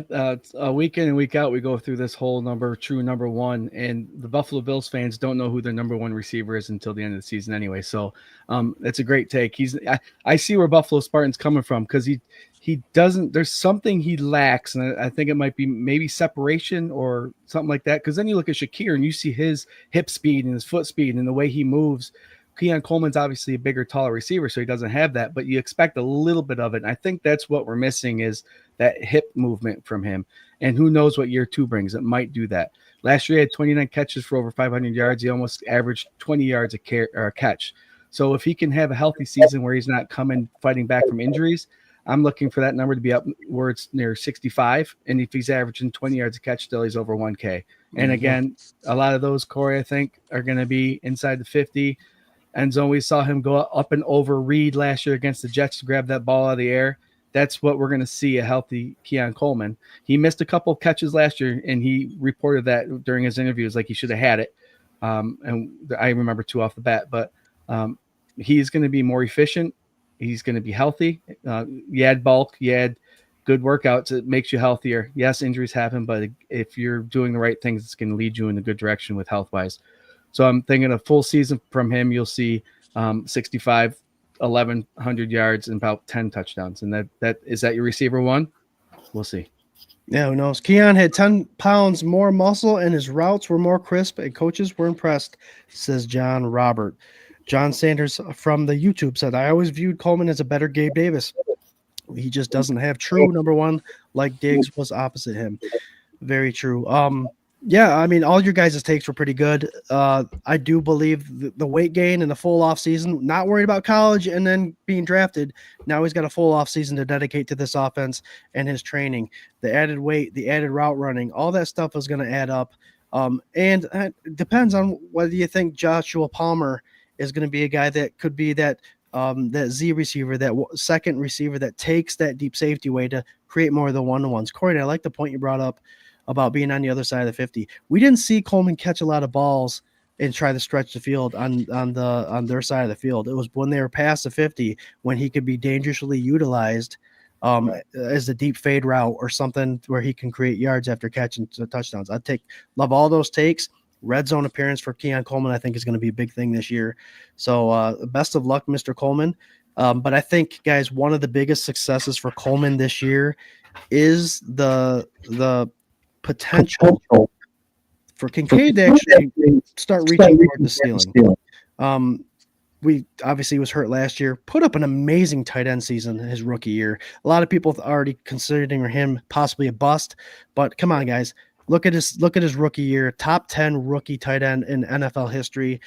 Speaker 7: week in and week out, we go through this whole true number one, and the Buffalo Bills fans don't know who their number one receiver is until the end of the season anyway. So that's a great take. I see where Buffalo Spartan's coming from, because he doesn't, there's something he lacks, and I think it might be maybe separation or something like that, because then you look at Shakir and you see his hip speed and his foot speed and the way he moves. Keon Coleman's obviously a bigger, taller receiver, so he doesn't have that, but you expect a little bit of it. And I think that's what we're missing, is that hip movement from him. And who knows what year two brings. It might do that. Last year, he had 29 catches for over 500 yards. He almost averaged 20 yards a catch. So if he can have a healthy season where he's not fighting back from injuries, I'm looking for that number to be up where it's near 65. And if he's averaging 20 yards a catch, still he's over 1K. And again, a lot of those, Corey, I think, are going to be inside the 50. End zone. We saw him go up and over Reed last year against the Jets to grab that ball out of the air. That's what we're going to see, a healthy Keon Coleman. He missed a couple of catches last year, and he reported that during his interviews, like he should have had it. And I remember 2 off the bat, but he's going to be more efficient. He's going to be healthy. You add bulk, you add good workouts, it makes you healthier. Yes, injuries happen, but if you're doing the right things, it's going to lead you in a good direction with health-wise. So I'm thinking a full season from him, you'll see 65, 1,100 yards and about 10 touchdowns. And that is that your receiver one? We'll see.
Speaker 2: Yeah, who knows? Keon had 10 pounds more muscle, and his routes were more crisp, and coaches were impressed, says John Robert. John Sanders from the YouTube said, I always viewed Coleman as a better Gabe Davis. He just doesn't have true number one, like Diggs was opposite him. Very true. Yeah, I mean, all your guys' takes were pretty good. I do believe the weight gain and the full off season, not worried about college and then being drafted. Now he's got a full off season to dedicate to this offense and his training. The added weight, the added route running, all that stuff is going to add up. And it depends on whether you think Joshua Palmer is going to be a guy that could be that Z receiver, that second receiver that takes that deep safety way to create more of the one-to-ones. Corey, I like the point you brought up about being on the other side of the 50. We didn't see Coleman catch a lot of balls and try to stretch the field on their side of the field. It was when they were past the 50 when he could be dangerously utilized as a deep fade route or something where he can create yards after catching touchdowns. Love all those takes. red zone appearance for Keon Coleman, I think, is going to be a big thing this year. So best of luck, Mr. Coleman. But I think, guys, one of the biggest successes for Coleman this year is the potential for Kincaid to actually start reaching toward the ceiling. We obviously was hurt last year, put up an amazing tight end season his rookie year. A lot of people are already considering him possibly a bust, but come on, guys. Look at his rookie year, top 10 rookie tight end in NFL history.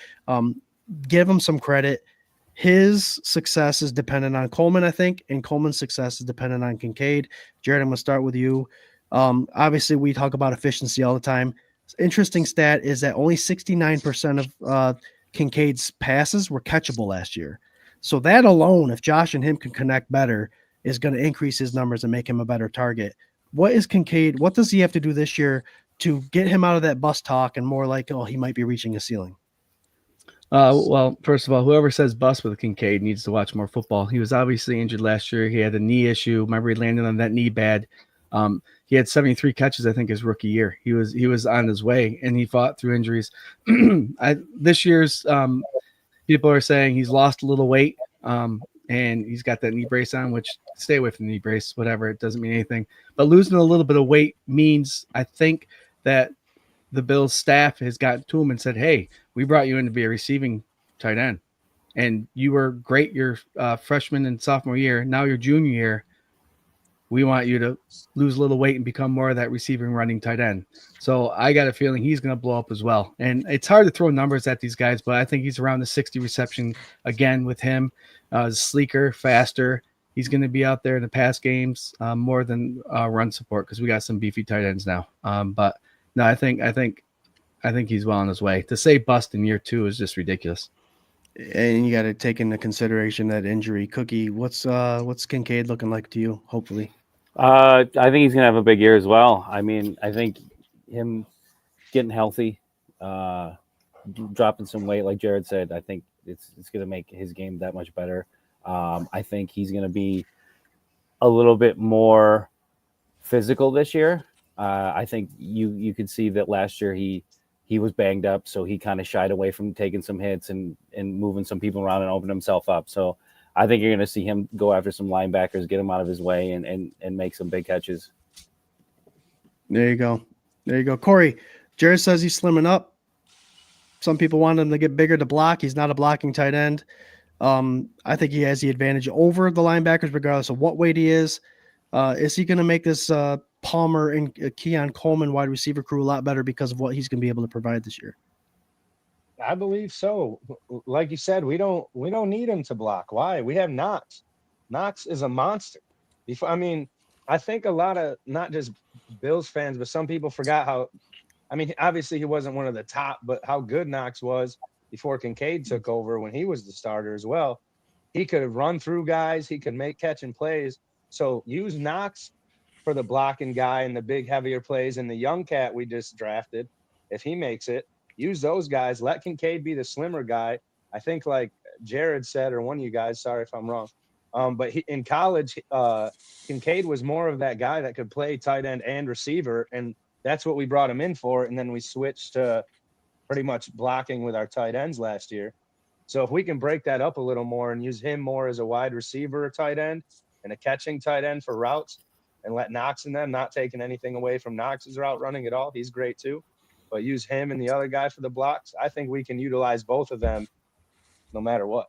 Speaker 2: Give him some credit. His success is dependent on Coleman, I think, and Coleman's success is dependent on Kincaid. Jared, I'm going to start with you. Obviously, we talk about efficiency all the time. Interesting stat is that only 69% of Kincaid's passes were catchable last year. So that alone, if Josh and him can connect better, is going to increase his numbers and make him a better target. What is Kincaid? What does he have to do this year to get him out of that bust talk and more like, oh, he might be reaching a ceiling?
Speaker 7: Well, first of all, whoever says bust with Kincaid needs to watch more football. He was obviously injured last year. He had a knee issue. Remember, he landed on that knee bad. He had 73 catches, I think, his rookie year. He was on his way, and he fought through injuries. This year's people are saying he's lost a little weight, and he's got that knee brace on, which stay away from the knee brace, whatever. It doesn't mean anything. But losing a little bit of weight means, I think, that the Bills staff has gotten to him and said, hey, we brought you in to be a receiving tight end, and you were great your freshman and sophomore year. Now your junior year, we want you to lose a little weight and become more of that receiving running tight end. So I got a feeling he's going to blow up as well. And it's hard to throw numbers at these guys, but I think he's around the 60 reception again with him. Sleeker, faster. He's going to be out there in the pass games more than run support because we got some beefy tight ends now. But no, I think he's well on his way. To say bust in year 2 is just ridiculous.
Speaker 2: And you got to take into consideration that injury. Cookie, what's Kincaid looking like to you? Hopefully,
Speaker 6: I think he's gonna have a big year as well. I mean, I think him getting healthy, dropping some weight, like Jared said, I think it's gonna make his game that much better. I think he's gonna be a little bit more physical this year. I think you could see that last year he was banged up, so he kind of shied away from taking some hits and moving some people around and opening himself up. So I think you're going to see him go after some linebackers, get him out of his way, and make some big catches.
Speaker 2: There you go. Corey, Jared says he's slimming up. Some people want him to get bigger to block. He's not a blocking tight end. I think he has the advantage over the linebackers regardless of what weight he is. Is he going to make this Palmer and Keon Coleman wide receiver crew a lot better because of what he's going to be able to provide this year?
Speaker 4: I believe so. Like you said, we don't need him to block. Why? We have Knox. Knox is a monster. I think a lot of not just Bills fans, but some people forgot how. I mean, obviously he wasn't one of the top, but how good Knox was before Kincaid took over when he was the starter as well. He could run through guys. He could make catching plays. So use Knox for the blocking guy and the big heavier plays, and the young cat we just drafted, if he makes it, use those guys. Let Kincaid be the slimmer guy. I think like Jared said, or one of you guys, sorry if I'm wrong, but in college, Kincaid was more of that guy that could play tight end and receiver, and that's what we brought him in for. And then we switched to pretty much blocking with our tight ends last year. So if we can break that up a little more and use him more as a wide receiver tight end and a catching tight end for routes, and let Knox in them, not taking anything away from Knox's route running at all. He's great too. But use him and the other guy for the blocks. I think we can utilize both of them no matter what.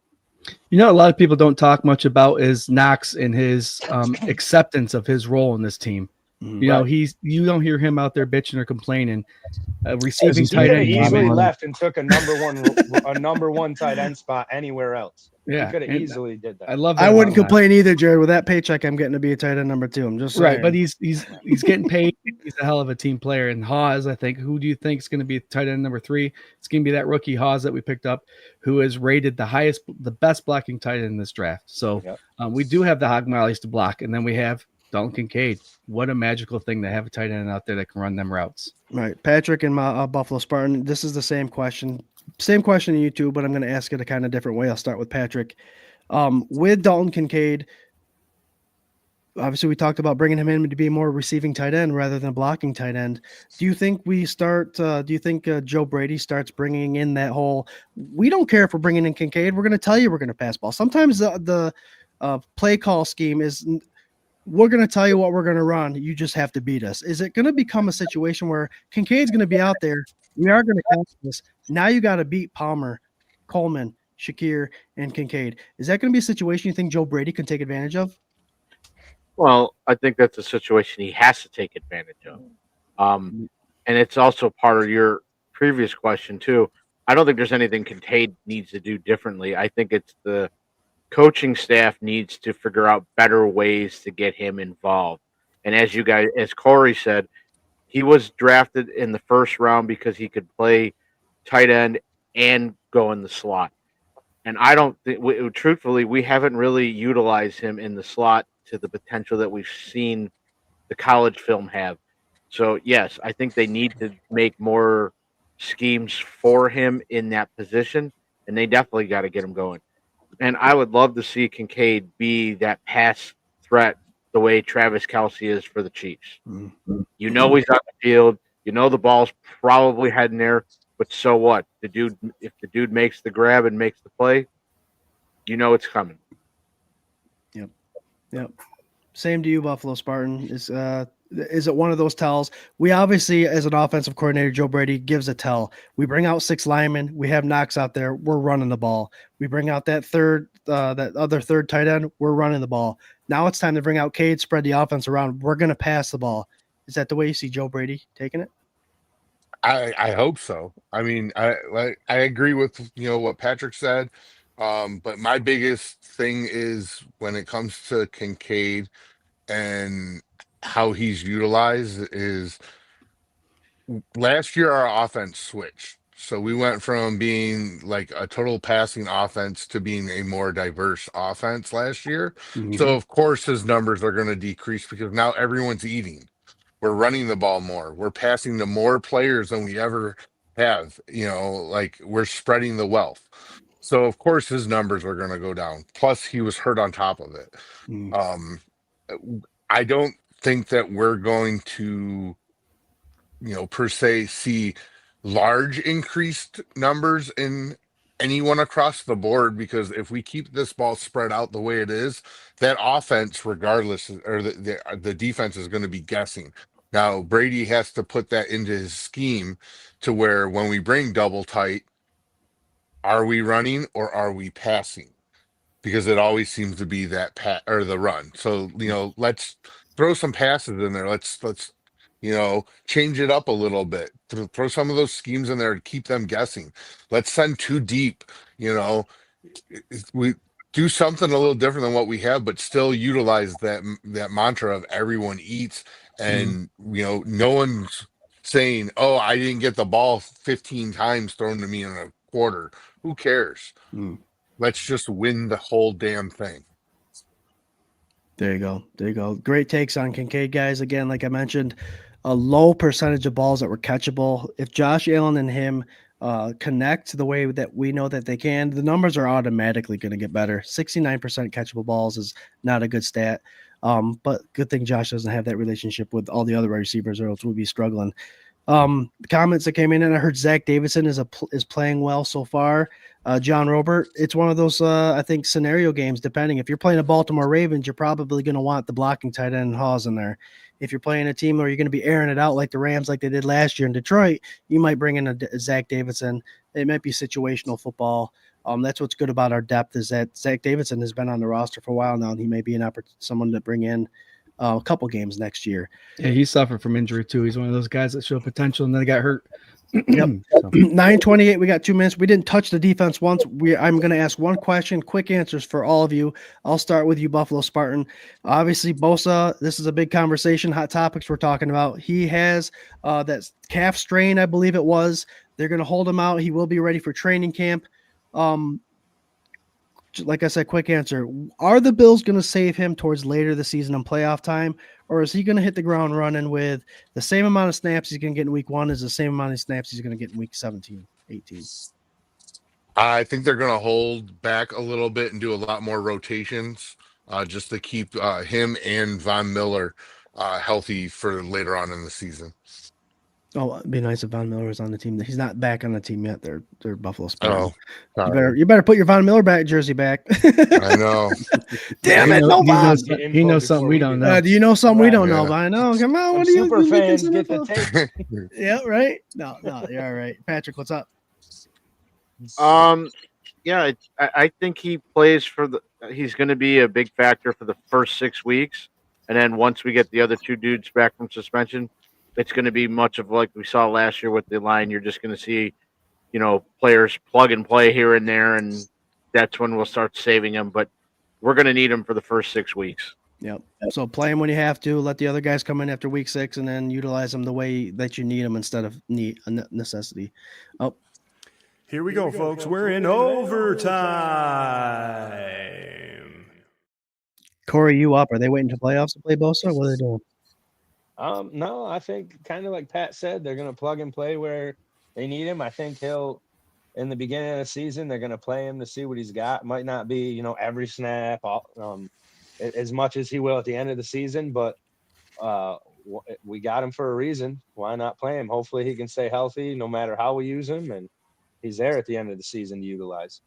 Speaker 7: You know, a lot of people don't talk much about is Knox and his acceptance of his role in this team. You know, you don't hear him out there bitching or complaining. Receiving tight end,
Speaker 4: he easily left and took a number one tight end spot anywhere else.
Speaker 7: Yeah,
Speaker 4: he could have easily did that.
Speaker 7: I love that.
Speaker 2: I wouldn't complain either, Jared. With that paycheck, I'm getting to be a tight end number 2. I'm just saying.
Speaker 7: Right, but he's getting paid. He's a hell of a team player. And Haas, I think, who do you think is going to be tight end number 3? It's going to be that rookie Haas that we picked up, who is rated the best blocking tight end in this draft. So we do have the Hog Mollies to block, and then we have Dalton Kincaid. What a magical thing to have a tight end out there that can run them routes.
Speaker 2: Right, Patrick and my Buffalo Spartan. This is the same question to you two, but I'm going to ask it a kind of different way. I'll start with Patrick. With Dalton Kincaid, obviously we talked about bringing him in to be more receiving tight end rather than a blocking tight end. Do you think we start? Do you think Joe Brady starts bringing in that whole? We don't care if we're bringing in Kincaid. We're going to tell you we're going to pass ball. Sometimes the play call scheme is. We're going to tell you what we're going to run. You just have to beat us. Is it going to become a situation where Kincaid's going to be out there? We are going to catch this. Now you got to beat Palmer, Coleman, Shakir, and Kincaid. Is that going to be a situation you think Joe Brady can take advantage of?
Speaker 3: Well, I think that's a situation he has to take advantage of. And it's also part of your previous question, too. I don't think there's anything Kincaid needs to do differently. I think it's the coaching staff needs to figure out better ways to get him involved. And as Corey said, he was drafted in the first round because he could play tight end and go in the slot. And I don't think, truthfully, we haven't really utilized him in the slot to the potential that we've seen the college film have. So, yes, I think they need to make more schemes for him in that position, and they definitely got to get him going. And I would love to see Kincaid be that pass threat the way Travis Kelce is for the Chiefs. Mm-hmm. You know he's on the field. You know the ball's probably heading there, but so what? If the dude makes the grab and makes the play, you know it's coming.
Speaker 2: Yep. Same to you, Buffalo Spartan. Is it one of those tells? We obviously, as an offensive coordinator, Joe Brady gives a tell. We bring out 6 linemen. We have Knox out there. We're running the ball. We bring out that other third tight end. We're running the ball. Now it's time to bring out Cade, spread the offense around. We're going to pass the ball. Is that the way you see Joe Brady taking it?
Speaker 5: I hope so. I mean, I agree with what Patrick said. But my biggest thing is when it comes to Kincaid and how he's utilized is last year our offense switched. So we went from being like a total passing offense to being a more diverse offense last year. Mm-hmm. So of course his numbers are going to decrease because now everyone's eating. We're running the ball more. We're passing to more players than we ever have. Like we're spreading the wealth. So of course his numbers are going to go down. Plus he was hurt on top of it. I don't think that we're going to, per se see large increased numbers in anyone across the board, because if we keep this ball spread out the way it is, that offense, regardless, or the defense is going to be guessing. Now Brady has to put that into his scheme to where when we bring double tight, are we running or are we passing? Because it always seems to be that or the run. So, let's throw some passes in there. Let's change it up a little bit. Throw some of those schemes in there to keep them guessing. Let's send 2 deep. We do something a little different than what we have, but still utilize that mantra of everyone eats. And, no one's saying, oh, I didn't get the ball 15 times thrown to me in a quarter. Who cares? Let's just win the whole damn thing.
Speaker 2: There you go. Great takes on Kincaid, guys. Again, like I mentioned, a low percentage of balls that were catchable. If Josh Allen and him connect the way that we know that they can, the numbers are automatically going to get better. 69% catchable balls is not a good stat. But good thing Josh doesn't have that relationship with all the other receivers, or else we'd be struggling. The comments that came in, and I heard Zach Davidson is playing well so far. John Robert, it's one of those I think scenario games. Depending if you're playing a Baltimore Ravens, you're probably going to want the blocking tight end Hawes in there. If you're playing a team where you're going to be airing it out like the Rams, like they did last year in Detroit, you might bring in a Zach Davidson. It might be situational football. That's what's good about our depth is that Zach Davidson has been on the roster for a while now, and he may be someone to bring in a couple games next year.
Speaker 7: Yeah, he suffered from injury too. He's one of those guys that show potential and then got hurt.
Speaker 2: Yep. 9:28. We got 2 minutes. We didn't touch the defense once. I'm going to ask one question, quick answers for all of you. I'll start with you, Buffalo Spartan. Obviously, Bosa, this is a big conversation, hot topics we're talking about. He has that calf strain, I believe it was. They're going to hold him out. He will be ready for training camp. Like I said, quick answer. Are the Bills going to save him towards later this season and playoff time, or is he going to hit the ground running with the same amount of snaps he's going to get in week 1 as the same amount of snaps he's going to get in week 17, 18?
Speaker 5: I think they're going to hold back a little bit and do a lot more rotations just to keep him and Von Miller healthy for later on in the season.
Speaker 2: Oh, it'd be nice if Von Miller was on the team. He's not back on the team yet. They're Buffalo Sporting.
Speaker 5: Oh,
Speaker 2: You better put your Von Miller jersey back.
Speaker 5: I know.
Speaker 2: Damn it, no Von.
Speaker 7: He knows something we don't know.
Speaker 2: Do you know something we don't know,
Speaker 5: Yeah.
Speaker 2: Von? No, come on. What are
Speaker 4: Super
Speaker 2: you
Speaker 4: fans
Speaker 2: thinking
Speaker 4: get the
Speaker 2: something
Speaker 4: tape.
Speaker 2: for? Yeah, right. No, you're all right. Patrick, what's up?
Speaker 3: Yeah, I think he plays he's going to be a big factor for the first 6 weeks. And then once we get the other two dudes back from suspension, it's going to be much of like we saw last year with the line. You're just going to see, players plug and play here and there. And that's when we'll start saving them. But we're going to need them for the first 6 weeks.
Speaker 2: Yep. So play him when you have to. Let the other guys come in after week 6, and then utilize them the way that you need them instead of necessity. Oh,
Speaker 1: Here we go, folks. We're in overtime.
Speaker 2: Corey, you up? Are they waiting to playoffs to play Bosa? What are they doing?
Speaker 4: No, I think kind of like Pat said, they're going to plug and play where they need him. I think in the beginning of the season, they're going to play him to see what he's got. Might not be, every snap, as much as he will at the end of the season, but we got him for a reason. Why not play him? Hopefully he can stay healthy no matter how we use him, and he's there at the end of the season to utilize.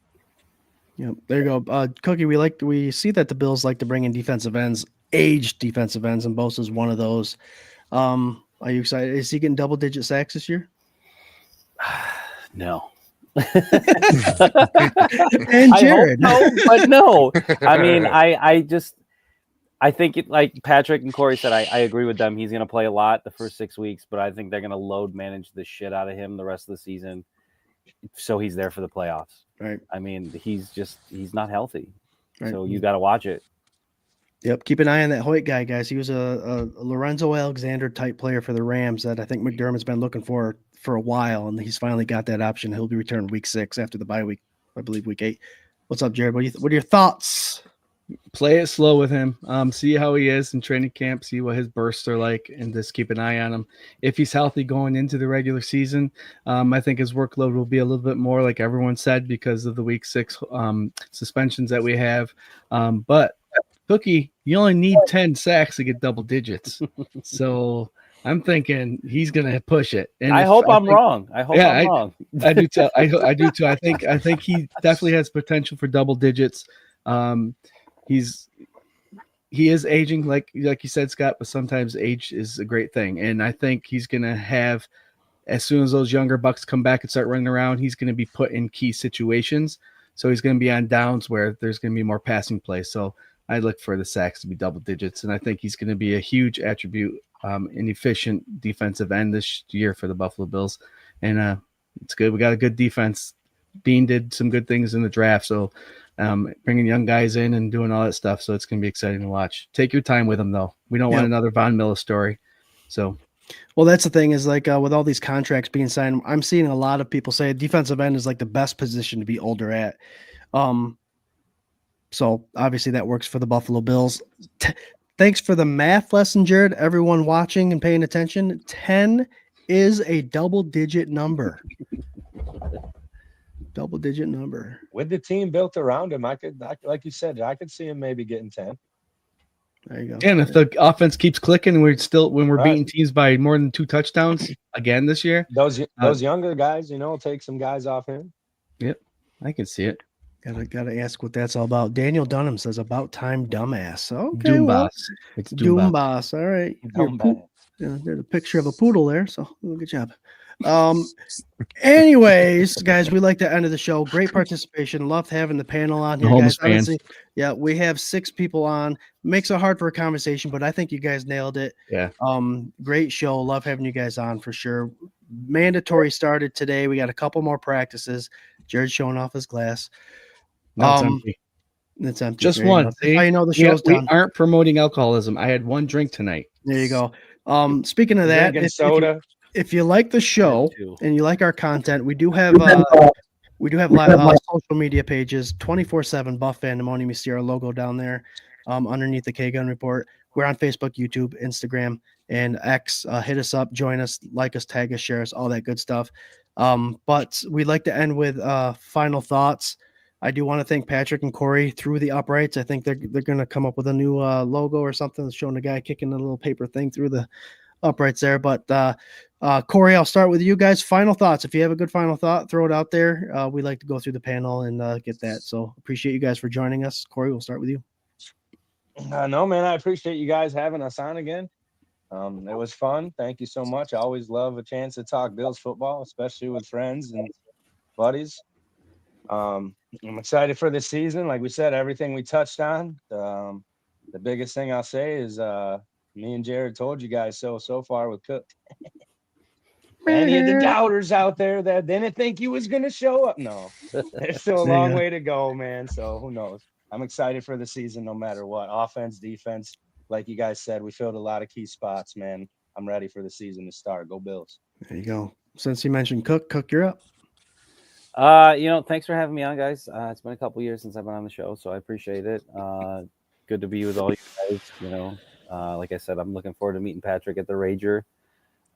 Speaker 2: Yep, there you go. Cookie, we see that the Bills like to bring in defensive ends, aged defensive ends, and Bosa's one of those. Are you excited? Is he getting double-digit sacks this year?
Speaker 6: No.
Speaker 2: And Jared.
Speaker 6: No, but no. I mean, I think like Patrick and Corey said, I agree with them. He's going to play a lot the first 6 weeks, but I think they're going to load manage the shit out of him the rest of the season, so he's there for the playoffs.
Speaker 2: Right.
Speaker 6: I mean, he's not healthy,
Speaker 2: Right.
Speaker 6: so you got to watch it.
Speaker 2: Yep. Keep an eye on that Hoyt guy, guys. He was a Lorenzo Alexander type player for the Rams that I think McDermott's been looking for a while, and he's finally got that option. He'll be returned week 6 after the bye week, I believe week 8. What's up, Jared? What are your thoughts?
Speaker 7: Play it slow with him. See how he is in training camp. See what his bursts are like, and just keep an eye on him. If he's healthy going into the regular season, I think his workload will be a little bit more, like everyone said, because of the week 6 suspensions that we have. But Cookie, you only need 10 sacks to get double digits. So I'm thinking he's gonna push it. And
Speaker 6: I hope I'm wrong. I hope I'm wrong.
Speaker 7: I do too. I do too. I think he definitely has potential for double digits. He is aging, like you said, Scott, but sometimes age is a great thing. And I think he's gonna have, as soon as those younger bucks come back and start running around, he's gonna be put in key situations. So he's gonna be on downs where there's gonna be more passing plays. So I look for the sacks to be double digits, and I think he's going to be a huge attribute, an efficient defensive end this year for the Buffalo Bills. And it's good. We got a good defense. Bean did some good things in the draft, so bringing young guys in and doing all that stuff. So it's going to be exciting to watch. Take your time with him, though. We don't want another Von Miller story. So,
Speaker 2: well, that's the thing is like with all these contracts being signed, I'm seeing a lot of people say defensive end is like the best position to be older at. So obviously that works for the Buffalo Bills. Thanks for the math lesson, Jared. Everyone watching and paying attention. 10 is a double-digit number. Double-digit number.
Speaker 4: With the team built around him, I could, like you said, I could see him maybe getting 10.
Speaker 2: There you go.
Speaker 7: And if the offense keeps clicking, and when we're
Speaker 4: Right.
Speaker 7: beating teams by more than 2 touchdowns again this year,
Speaker 4: Those younger guys, take some guys off him.
Speaker 7: Yep, I can see it.
Speaker 2: Gotta ask what that's all about. Daniel Dunham says about time, dumbass. Okay,
Speaker 7: Doom
Speaker 2: well,
Speaker 7: boss. It's Doom
Speaker 2: Doom
Speaker 7: boss.
Speaker 2: boss. All right.
Speaker 4: Dumbass.
Speaker 2: There's a picture of a poodle there, so good job. Anyways, guys, we like the end of the show. Great participation. Loved having the panel on here,
Speaker 7: Mahomes
Speaker 2: guys. Honestly, yeah, we have 6 people on. Makes it hard for a conversation, but I think you guys nailed it.
Speaker 7: Yeah.
Speaker 2: Great show. Love having you guys on for sure. Mandatory started today. We got a couple more practices. Jared's showing off his glass.
Speaker 7: No, it's empty.
Speaker 2: It's empty.
Speaker 7: Just
Speaker 2: There you
Speaker 7: one.
Speaker 2: go. That's how you know the show's
Speaker 7: we
Speaker 2: done.
Speaker 7: aren't promoting alcoholism. I had 1 drink tonight.
Speaker 2: There you go. Speaking of that,
Speaker 4: Drinking soda.
Speaker 2: if you like the show
Speaker 6: too.
Speaker 2: and you like our content, we do have live social media pages 24/7 Buff Fandemonium. You see our logo down there underneath the K Gun Report. We're on Facebook, YouTube, Instagram, and X. Hit us up, join us, like us, tag us, share us, all that good stuff. But we'd like to end with final thoughts. I do want to thank Patrick and Corey through the uprights. I think they're going to come up with a new logo or something showing the guy kicking a little paper thing through the uprights there. But Corey, I'll start with you guys. Final thoughts. If you have a good final thought, throw it out there. We like to go through the panel and get that. So appreciate you guys for joining us. Corey, we'll start with you.
Speaker 4: No, man, I appreciate you guys having us on again. It was fun. Thank you so much. I always love a chance to talk Bills football, especially with friends and buddies. I'm excited for this season. Like we said, everything we touched on. The biggest thing I'll say is me and Jared told you guys so far with Cook. Any of the doubters out there that didn't think he was going to show up? No, there's still a long way to go, man. So who knows? I'm excited for the season no matter what. Offense, defense, like you guys said, we filled a lot of key spots, man. I'm ready for the season to start. Go Bills.
Speaker 2: There you go. Since you mentioned Cook, you're up.
Speaker 6: Thanks for having me on, guys. It's been a couple years since I've been on the show, so I appreciate it. Good to be with all you guys. Like I said, I'm looking forward to meeting Patrick at the Rager.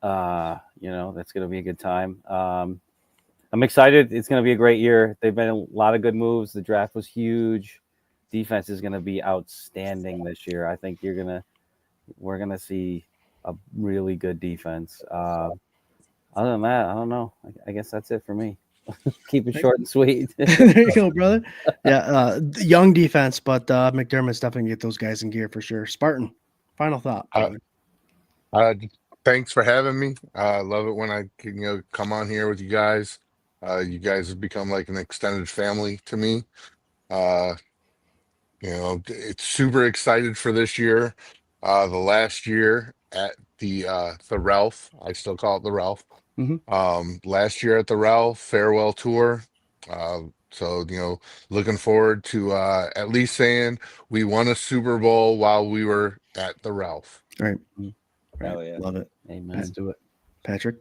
Speaker 6: That's going to be a good time. I'm excited. It's going to be a great year. They've been a lot of good moves. The draft was huge. Defense is going to be outstanding this year. I think we're going to see a really good defense. Other than that, I don't know. I guess that's it for me. Keep it short and sweet.
Speaker 2: There you go, brother. Yeah, young defense, but McDermott's definitely get those guys in gear for sure. Spartan, final thought.
Speaker 5: Thanks for having me. I love it when I can come on here with you guys. You guys have become like an extended family to me. It's super excited for this year. The last year at the Ralph, I still call it the Ralph.
Speaker 2: Mm-hmm.
Speaker 5: Last year at the Ralph farewell tour. So looking forward to at least saying we won a Super Bowl while we were at the Ralph.
Speaker 2: Right.
Speaker 4: Hell yeah.
Speaker 2: Love it.
Speaker 6: Amen.
Speaker 2: Let's do it. Patrick.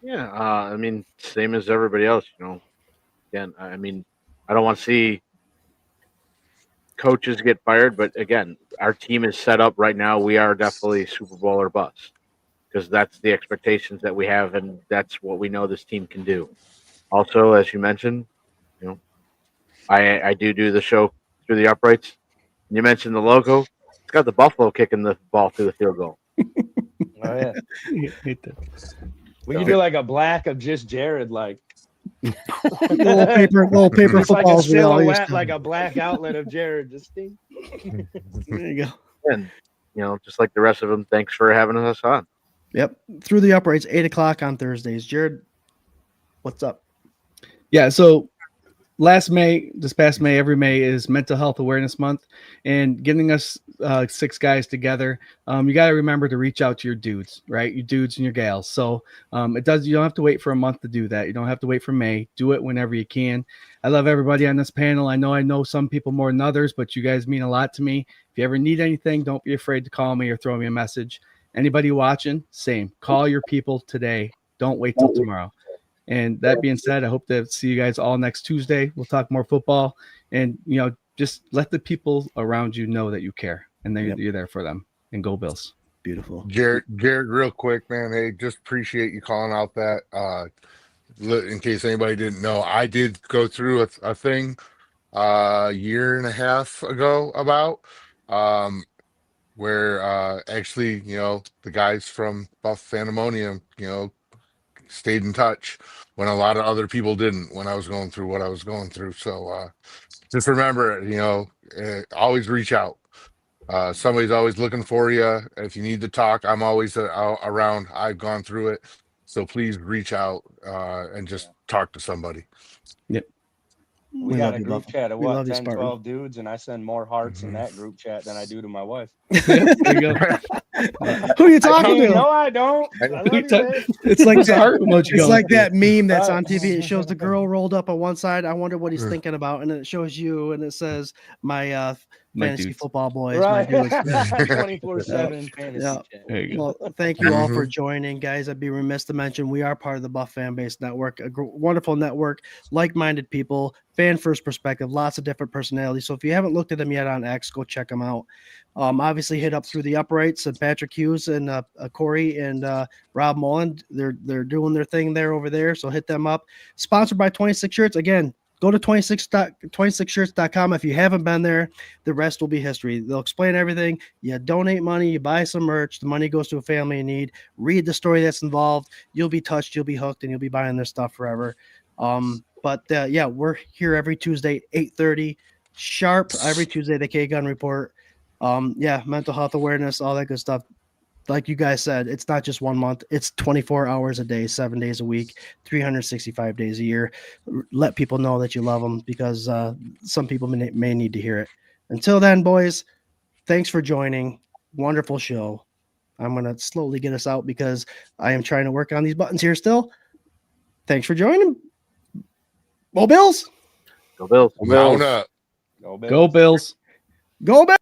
Speaker 3: Yeah. Same as everybody else. Again, I don't want to see coaches get fired, but again, our team is set up right now. We are definitely Super Bowl or bust because that's the expectations that we have, and that's what we know this team can do. Also, as you mentioned, I do the show through the uprights. You mentioned the logo. It's got the Buffalo kicking the ball through the field goal.
Speaker 4: Oh yeah. We can do like a black of just Jared, like
Speaker 2: little paper
Speaker 4: just like a
Speaker 2: footballs.
Speaker 4: silhouette, like a black outlet of Jared. Just
Speaker 2: there you go.
Speaker 3: And just like the rest of them, thanks for having us on.
Speaker 2: Yep. Through the uprights, 8:00 on Thursdays. Jared, what's up?
Speaker 7: Yeah, so this past May, every May is Mental Health Awareness Month, and getting us 6 guys together. You got to remember to reach out to your dudes, right? Your dudes and your gals. So you don't have to wait for a month to do that. You don't have to wait for May. Do it whenever you can. I love everybody on this panel. I know some people more than others, but you guys mean a lot to me. If you ever need anything, don't be afraid to call me or throw me a message. Anybody watching, same. Call your people today. Don't wait till tomorrow. And that being said, I hope to see you guys all next Tuesday. We'll talk more football, and just let the people around you know that you care and that you're there for them. And go Bills!
Speaker 2: Beautiful,
Speaker 5: Jared, real quick, man. Hey, just appreciate you calling out that. In case anybody didn't know, I did go through a thing a year and a half ago about where actually the guys from Buff Pandemonium stayed in touch when a lot of other people didn't when I was going through what I was going through. So just remember, always reach out. Somebody's always looking for you. If you need to talk, I'm always around. I've gone through it. So please reach out and just talk to somebody.
Speaker 2: Yep.
Speaker 4: We got a group chat of what, 10,
Speaker 2: Spartan.
Speaker 4: 12 dudes, and I send more hearts in that group chat than I do to my wife.
Speaker 2: There you go. Who are you talking to?
Speaker 4: No, I don't.
Speaker 2: It's like
Speaker 7: heart emoji.
Speaker 2: It's like that meme that's on TV. It shows the girl rolled up on one side. I wonder what he's thinking about, and then it shows you, and it says my fantasy
Speaker 7: dudes.
Speaker 2: football boys.
Speaker 4: Right.
Speaker 2: My dudes.
Speaker 4: 24/7 fantasy
Speaker 2: Yeah.
Speaker 4: chat.
Speaker 7: There you go.
Speaker 2: Well, thank you all for joining, guys. I'd be remiss to mention we are part of the Buff Fan Base Network, a wonderful network, like-minded people, fan-first perspective, lots of different personalities. So if you haven't looked at them yet on X, go check them out. Obviously, hit up Through the Uprights and Patrick Hughes and Corey and Rob Mullen. They're doing their thing there over there, so hit them up. Sponsored by 26 Shirts. Again, go to 26shirts.com. If you haven't been there, the rest will be history. They'll explain everything. You donate money, you buy some merch, the money goes to a family in need. Read the story that's involved. You'll be touched, you'll be hooked, and you'll be buying their stuff forever. Yeah, we're here every Tuesday, 8:30 sharp. Every Tuesday, the K-Gun Report. Mental health awareness, all that good stuff. Like you guys said, it's not just 1 month. It's 24 hours a day, 7 days a week, 365 days a year. Let people know that you love them, because some people may need to hear it. Until then, boys, thanks for joining. Wonderful show. I'm going to slowly get us out because I am trying to work on these buttons here still. Thanks for joining. Go Bills.
Speaker 3: Go Bills.
Speaker 5: Mount up.
Speaker 4: Go Bills.
Speaker 7: Go Bills.
Speaker 2: Go Bills.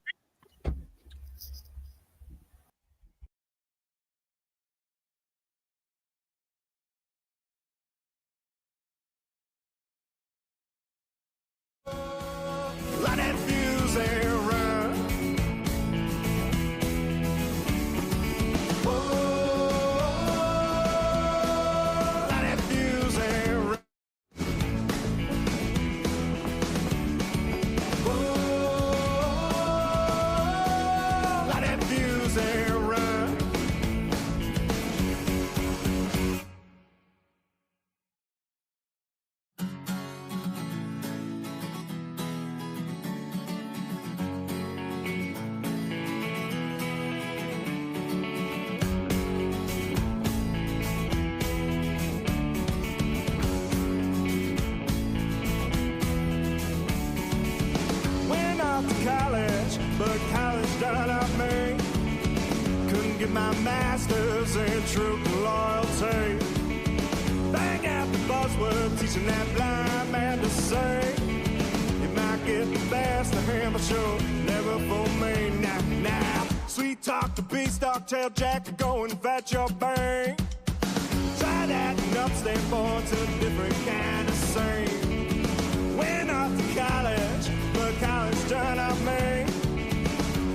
Speaker 1: Let that fuse and run. Whoa, let that fuse and run. Whoa, let that fuse and run. Went off to college, but college done up me. Couldn't get my master's in truth and loyalty. Bang out the buzzword, teaching that blind man to say. You might get the best of him, but you'll never fool me. Now, sweet talk to beanstalk, tail jack to go and fetch your bang. Try that and upstate boy to a different kind of scene. Went off to college, but college turned out me.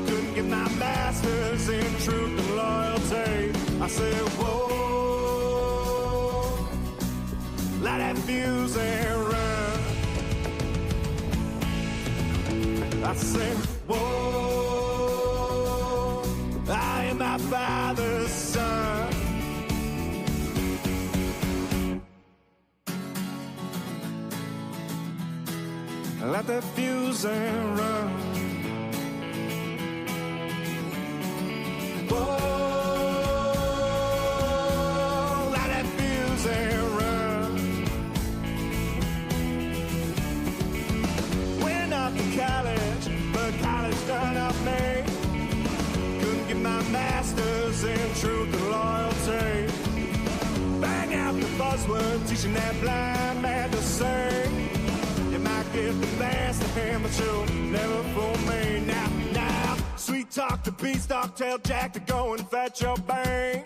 Speaker 1: Couldn't get my master's in truth and loyalty. I said, whoa, light that fuse and run. I said, whoa, I am my father's son. Let that fuse and run. Whoa, let that fuse and run. Went off to college, but college done up me. Couldn't get my master's in truth and loyalty. Bang out the buzzword, teaching that blind man to sing. You might get the best of him, but you'll never fool me. Now, sweet talk to beanstalk, tail jack to go and fetch your bang.